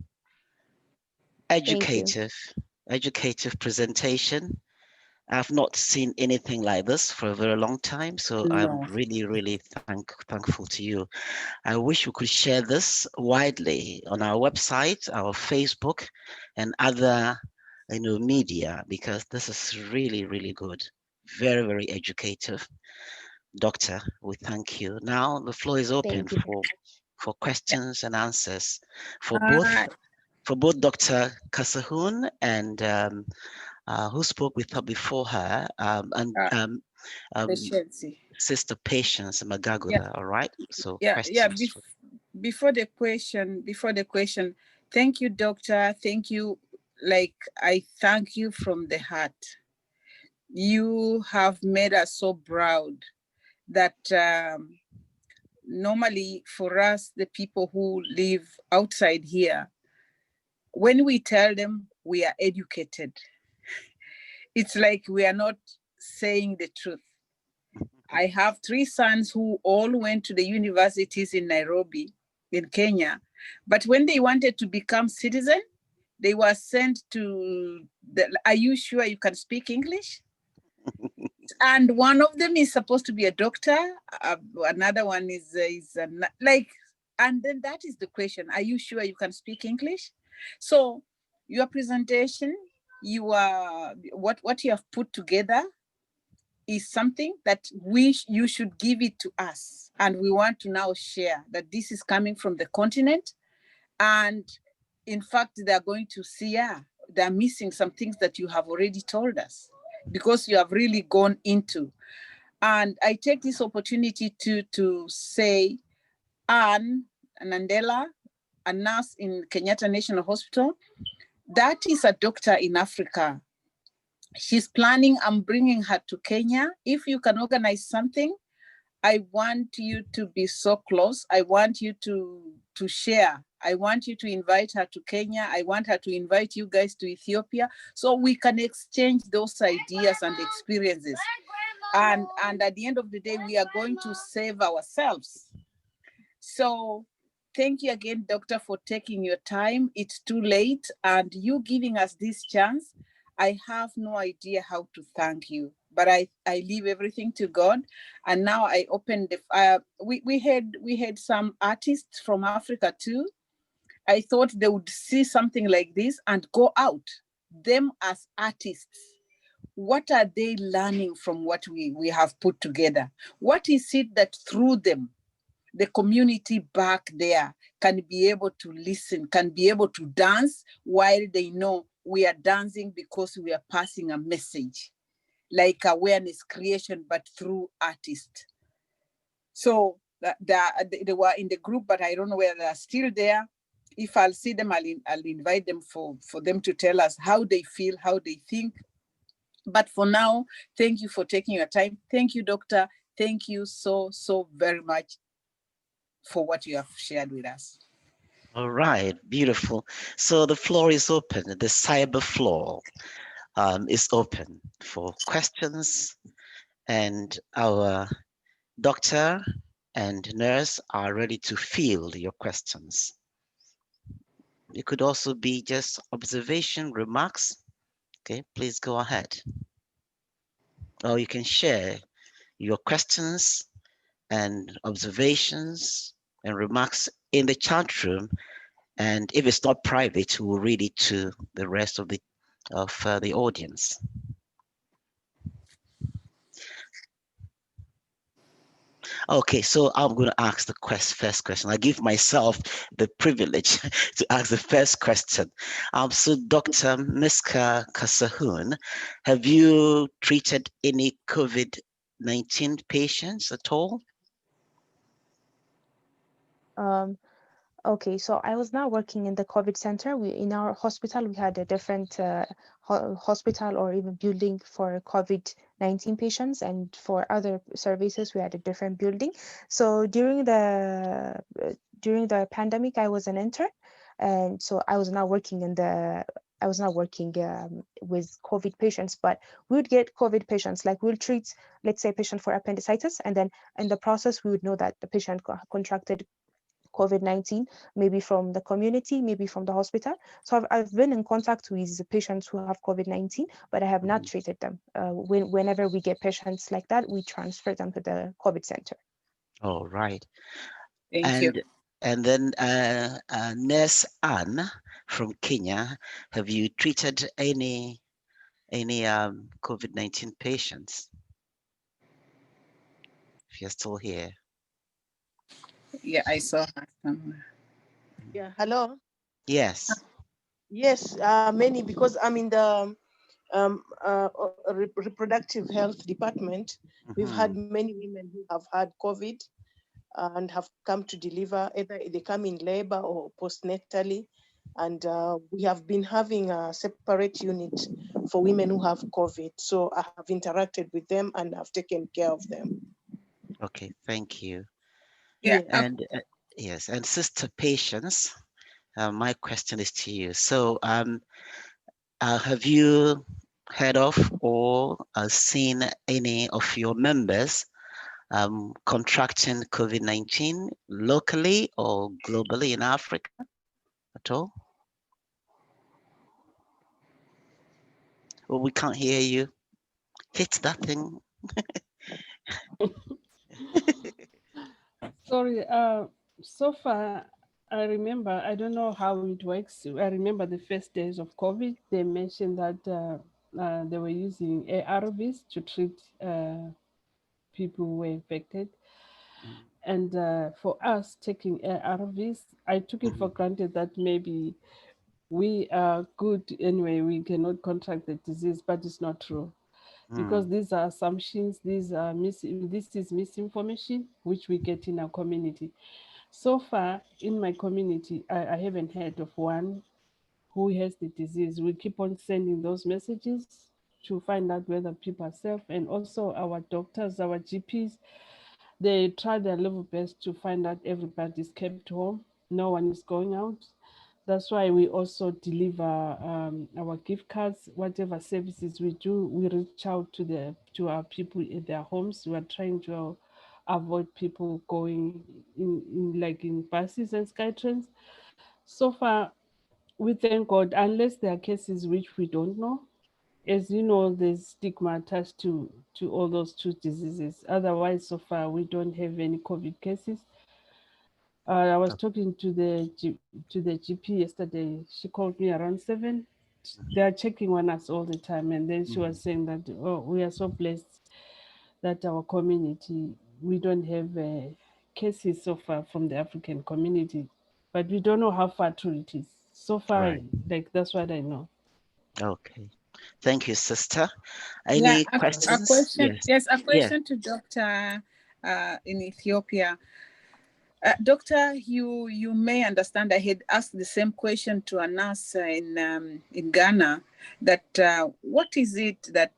educative presentation. I've not seen anything like this for a very long time, so I'm No. really, really thankful to you. I wish we could share this widely on our website, our Facebook, and other, media, because this is really, really good. Very, very educative. Doctor, we thank you. Now the floor is open Thank you. for questions and answers for Uh, both Dr. Kasahun and who spoke with her before her, and Patience. Sister Patience Yeah, Magagoda. All right. So yeah. questions. Before the question, thank you, doctor. Thank you. Like, I thank you from the heart. You have made us so proud that normally for us, the people who live outside here, when we tell them we are educated, it's like we are not saying the truth. I have 3 sons who all went to the universities in Nairobi, in Kenya. But when they wanted to become citizen, they were sent to are you sure you can speak English? And one of them is supposed to be a doctor. Another one is like, and then that is the question. Are you sure you can speak English? So your presentation, what you have put together is something that you should give it to us. And we want to now share that this is coming from the continent. And in fact, they're going to see, they're missing some things that you have already told us, because you have really gone into. And I take this opportunity to say Anne Nandela, a nurse in Kenyatta National Hospital, that is a doctor in Africa. She's planning on bringing her to Kenya. If you can organize something, I want you to be so close. I want you to share. I want you to invite her to Kenya. I want her to invite you guys to Ethiopia, so we can exchange those ideas and experiences. And at the end of the day, we are going to save ourselves. So thank you again, doctor, for taking your time. It's too late, and you giving us this chance. I have no idea how to thank you, but I leave everything to God. And now I open the, we had some artists from Africa too. I thought they would see something like this and go out, them as artists, what are they learning from what we have put together? What is it that through them, the community back there can be able to listen, can be able to dance while they know we are dancing because we are passing a message, like awareness creation, but through artists. So they were in the group, but I don't know whether they're still there. If I'll see them, I'll invite them for them to tell us how they feel, how they think. But for now, thank you for taking your time. Thank you, Doctor. Thank you so very much for what you have shared with us. All right, beautiful. So the floor is open. The cyber floor is open for questions, and our doctor and nurse are ready to field your questions. It could also be just observation, remarks. Okay, please go ahead. Or you can share your questions and observations and remarks in the chat room. And if it's not private, we'll read it to the rest of the audience. Okay, so I'm going to ask the first question. I give myself the privilege to ask the first question. So Dr. Miska Kasahun, have you treated any COVID-19 patients at all? Okay, so I was now working in the COVID center. In our hospital, we had a different hospital or even building for COVID-19 patients, and for other services, we had a different building. So during the pandemic, I was an intern, and so I was now working with COVID patients, but we would get COVID patients, like we'll treat, let's say, a patient for appendicitis, and then in the process, we would know that the patient contracted COVID-19, maybe from the community, maybe from the hospital. So I've been in contact with patients who have COVID-19, but I have not treated them. Whenever we get patients like that, we transfer them to the COVID center. All right. Thank you. And then Nurse Anne from Kenya, have you treated any COVID-19 patients? If you're still here. Yeah, I saw her somewhere. Yeah, hello. Yes. Yes, many, because I'm in the reproductive health department. We've had many women who have had COVID and have come to deliver, either they come in labor or postnatally. And we have been having a separate unit for women who have COVID. So I have interacted with them and I've taken care of them. Okay, thank you. Yeah. And yes, and Sister Patience, my question is to you. So have you heard of or seen any of your members contracting COVID-19 locally or globally in Africa at all? Well, we can't hear you. Hit that thing. Sorry, so far, I remember, I don't know how it works. I remember the first days of COVID, they mentioned that they were using ARVs to treat people who were infected. And for us taking ARVs, I took it for granted that maybe we are good anyway, we cannot contract the disease, but it's not true. Because these are assumptions, this is misinformation which we get in our community. So far in my community, I haven't heard of one who has the disease. We keep on sending those messages to find out whether people are safe, and also our doctors, our GPs, they try their level best to find out everybody's kept home, no one is going out. That's why we also deliver our gift cards, whatever services we do, we reach out to our people in their homes. We are trying to avoid people going in buses and skytrains. So far, we thank God, unless there are cases which we don't know. As you know, there's stigma attached to all those two diseases. Otherwise, so far, we don't have any COVID cases. I was talking to the GP yesterday. She called me around 7, they are checking on us all the time. And then she was saying that, oh, we are so blessed that our community, we don't have cases so far from the African community, but we don't know how far true it is. So far, Right. like that's what I know. Okay. Thank you, sister. Yeah, Any a questions? question. Yes. Yes, a Yeah. question to Doctor in Ethiopia. Doctor, you may understand. I had asked the same question to a nurse in Ghana. That what is it that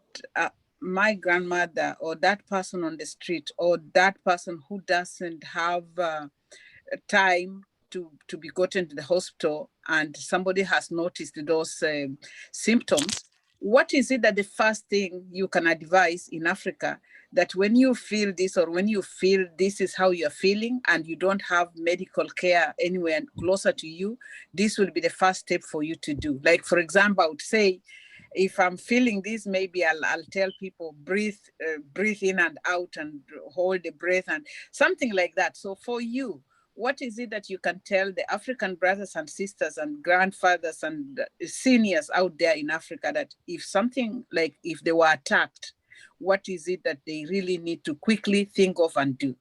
my grandmother or that person on the street or that person who doesn't have time to be gotten to the hospital and somebody has noticed those symptoms, what is it that the first thing you can advise in Africa that when you feel this or when you feel this is how you're feeling and you don't have medical care anywhere closer to you, this will be the first step for you to do? Like, for example, I would say, if I'm feeling this, maybe I'll tell people breathe in and out and hold the breath and something like that. So for you, what is it that you can tell the African brothers and sisters and grandfathers and seniors out there in Africa that if something like if they were attacked, what is it that they really need to quickly think of and do?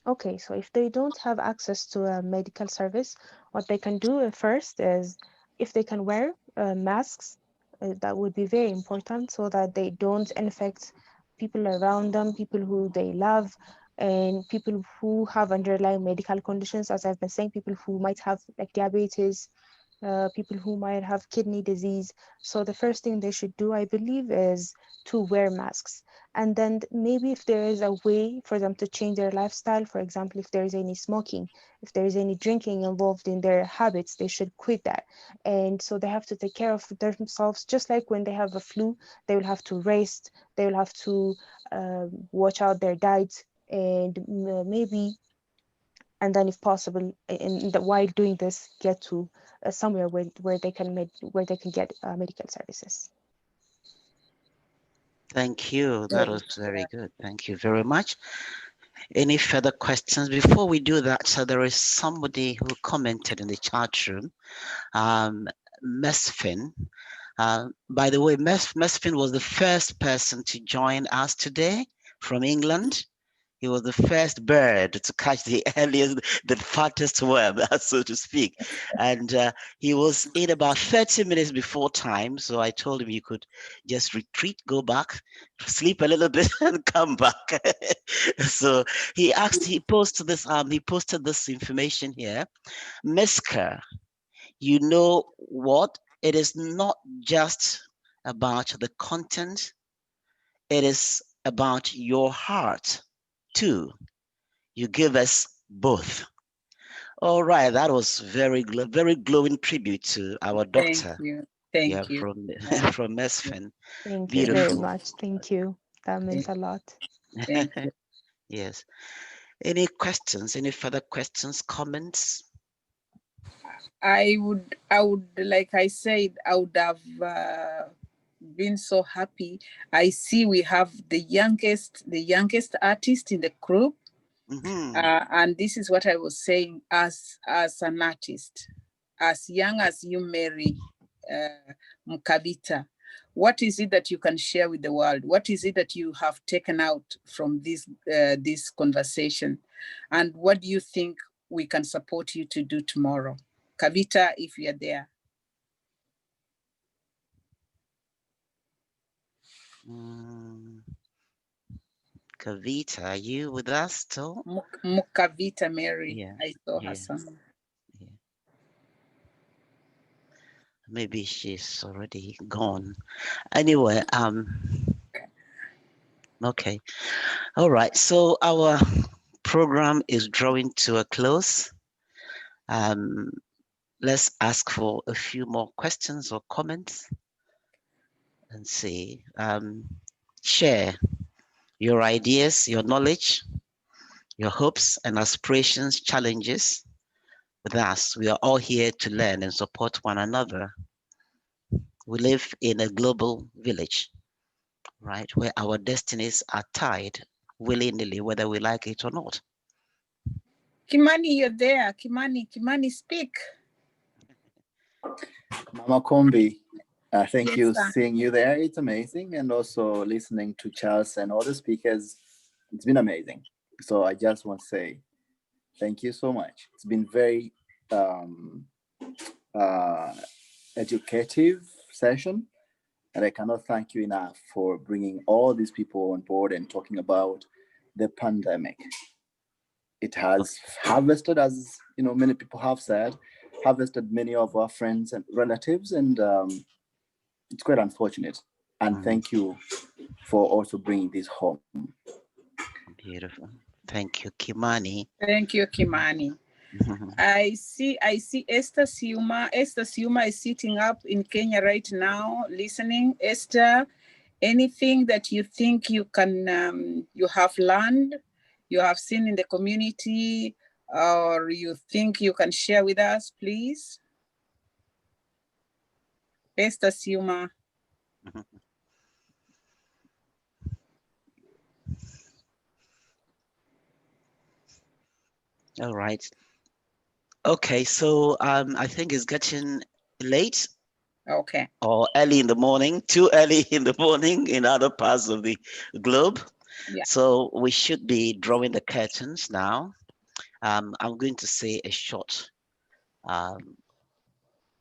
Okay, so if they don't have access to a medical service, what they can do first is if they can wear masks, that would be very important so that they don't infect people around them, people who they love, and people who have underlying medical conditions, as I've been saying, people who might have like diabetes, people who might have kidney disease. So the first thing they should do, I believe, is to wear masks. And then maybe if there is a way for them to change their lifestyle, for example, if there is any smoking, if there is any drinking involved in their habits, they should quit that. And so they have to take care of themselves, just like when they have a flu, they will have to rest, they will have to watch out their diet, and maybe, and then if possible while doing this, get to somewhere where they can get medical services. Thank you. That was very good. Thank you very much. Any further questions? Before we do that, so there is somebody who commented in the chat room, Mesfin. By the way, Mesfin was the first person to join us today from England. He was the first bird to catch the earliest, the fattest worm, so to speak. And he was in about 30 minutes before time. So I told him you could just retreat, go back, sleep a little bit and come back. So he posted this information here. Miska, you know what? It is not just about the content. It is about your heart too. You give us both. All right, that was very glowing tribute to our doctor. Thank you. From from Mesfin. Thank you very Beautiful. much. Thank you. That means a lot. Thank you. Yes. Any questions? Any further questions, comments? I would, like I said, I would have been so happy. I see we have the youngest artist in the group. And this is what I was saying, as an artist, as young as you, Mary Mukabita, what is it that you can share with the world? What is it that you have taken out from this conversation? And what do you think we can support you to do tomorrow? Kavita, if you're there. Kavita, are you with us still? Mukavita Mary. Yeah. I saw her somewhere. Yeah. Maybe she's already gone. Anyway, okay. All right. So our program is drawing to a close. Let's ask for a few more questions or comments and see. Share your ideas, your knowledge, your hopes and aspirations, challenges with us. We are all here to learn and support one another. We live in a global village, right, where our destinies are tied willy-nilly, whether we like it or not. Kimani, you're there. Kimani, speak. Mama Kombi, thank Yes, you. sir. Seeing you there, it's amazing. And also listening to Charles and all the speakers, it's been amazing. So I just want to say thank you so much. It's been very uh, educative session. And I cannot thank you enough for bringing all these people on board and talking about the pandemic. It has harvested, as you know, many people have said, harvested many of our friends and relatives, and it's quite unfortunate. And thank you for also bringing this home. Beautiful. Thank you, Kimani. Thank you, Kimani. I see Esther Siuma. Esther Siuma is sitting up in Kenya right now, listening. Esther, anything that you think you can, you have learned, you have seen in the community, or you think you can share with us, please? Esther Siuma. All right. Okay, so I think it's getting late. Okay. Or early in the morning, too early in the morning in other parts of the globe. Yeah. So we should be drawing the curtains now. I'm going to say a short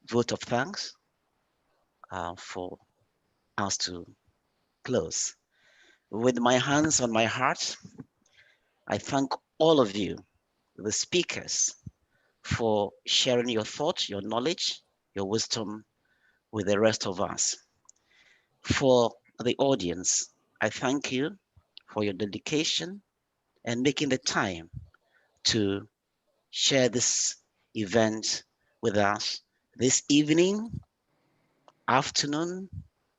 vote of thanks for us to close. With my hands on my heart, I thank all of you, the speakers, for sharing your thoughts, your knowledge, your wisdom with the rest of us. For the audience, I thank you for your dedication and making the time to share this event with us this evening, afternoon,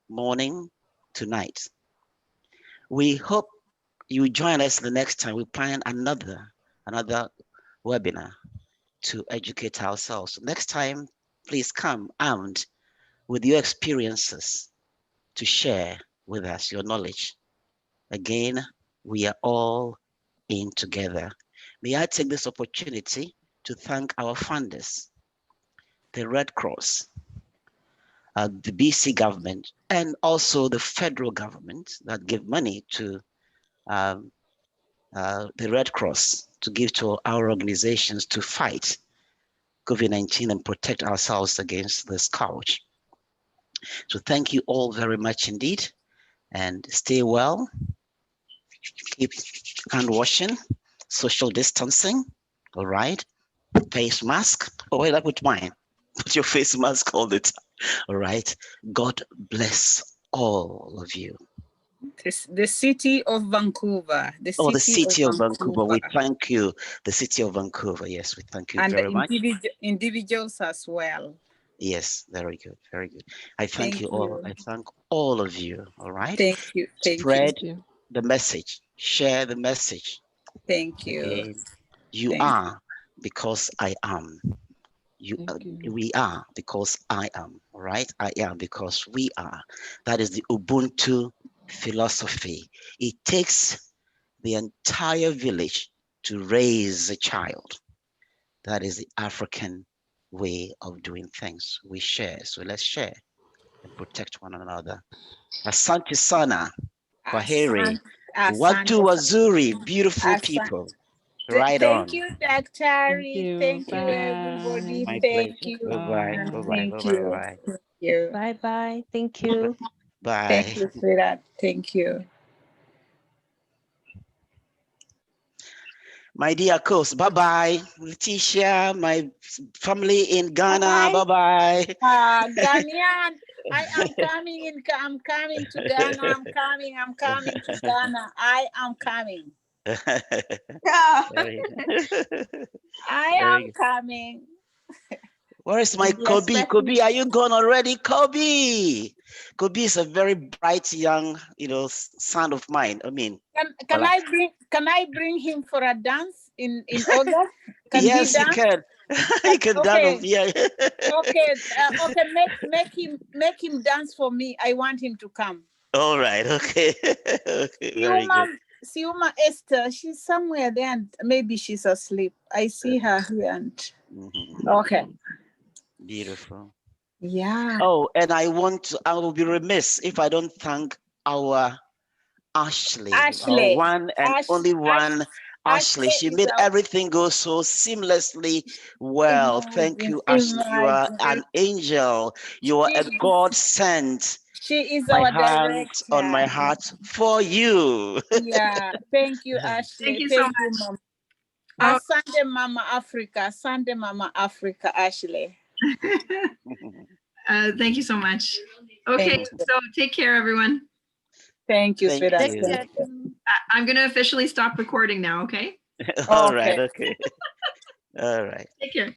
morning, tonight. We hope you join us the next time we plan another webinar to educate ourselves. Next time, please come armed with your experiences to share with us your knowledge. Again, we are all in together. May I take this opportunity to thank our funders, the Red Cross, the BC government, and also the federal government that give money to the Red Cross to give to our organizations to fight COVID-19 and protect ourselves against the scourge. So thank you all very much indeed, and stay well, keep hand washing, social distancing, all right? Face mask. Oh, wait, I put mine. Put your face mask all the time. All right. God bless all of you. The city of Vancouver. The city of Vancouver. We thank you. The city of Vancouver. Yes, we thank you and very much. Individuals as well. Yes, very good. Very good. I thank you all. I thank all of you. All right. Thank you. Spread the message. Share the message. Thank you. Again, you are because I am. We are because I am. All right. I am because we are. That is the Ubuntu philosophy. It takes the entire village to raise a child. That is the African way of doing things. We share. So let's share and protect one another. Asante sana. Kwaheri. Watu wazuri. Beautiful people. Right thank on. you, Dr. Thank you, everybody. My Thank pleasure. you. Bye-bye. Bye-bye. Thank Bye-bye. you. Bye. Thank you. Bye-bye. Thank you. Bye. Thank you, sweetheart. Thank you. My dear coach, bye-bye. Letitia, my family in Ghana, bye-bye. Ghanaian, I'm coming to Ghana. I'm coming to Ghana. I am coming. I am coming. Where is my Kobe? Kobe, are you gone already? Kobe! Kobe is a very bright young, son of mine. I mean, can I bring him for a dance in August? Can yes, he dance? You can. He can dance. Yeah. Okay. Make him dance for me. I want him to come. All right. Okay. Okay. Very good. Siuma Esther, she's somewhere there, and maybe she's asleep. I see her here. And okay. Beautiful. Yeah. Oh, and I will be remiss if I don't thank our Ashley, our Ashley. one and only one Ashley. She is made our, everything go so seamlessly well. Thank you, Ashley. You are an angel. You are a God sent. She is My our hand on my director. heart for you. Yeah. Thank you, Ashley. Thank you so much. Mama. Oh. Sunday Mama Africa. Sunday Mama Africa, Ashley. Thank you so much. Okay, so take care, everyone. Thank you, Thank sweetheart. you. I'm going to officially stop recording now, okay? All right. Okay. All right. Take care.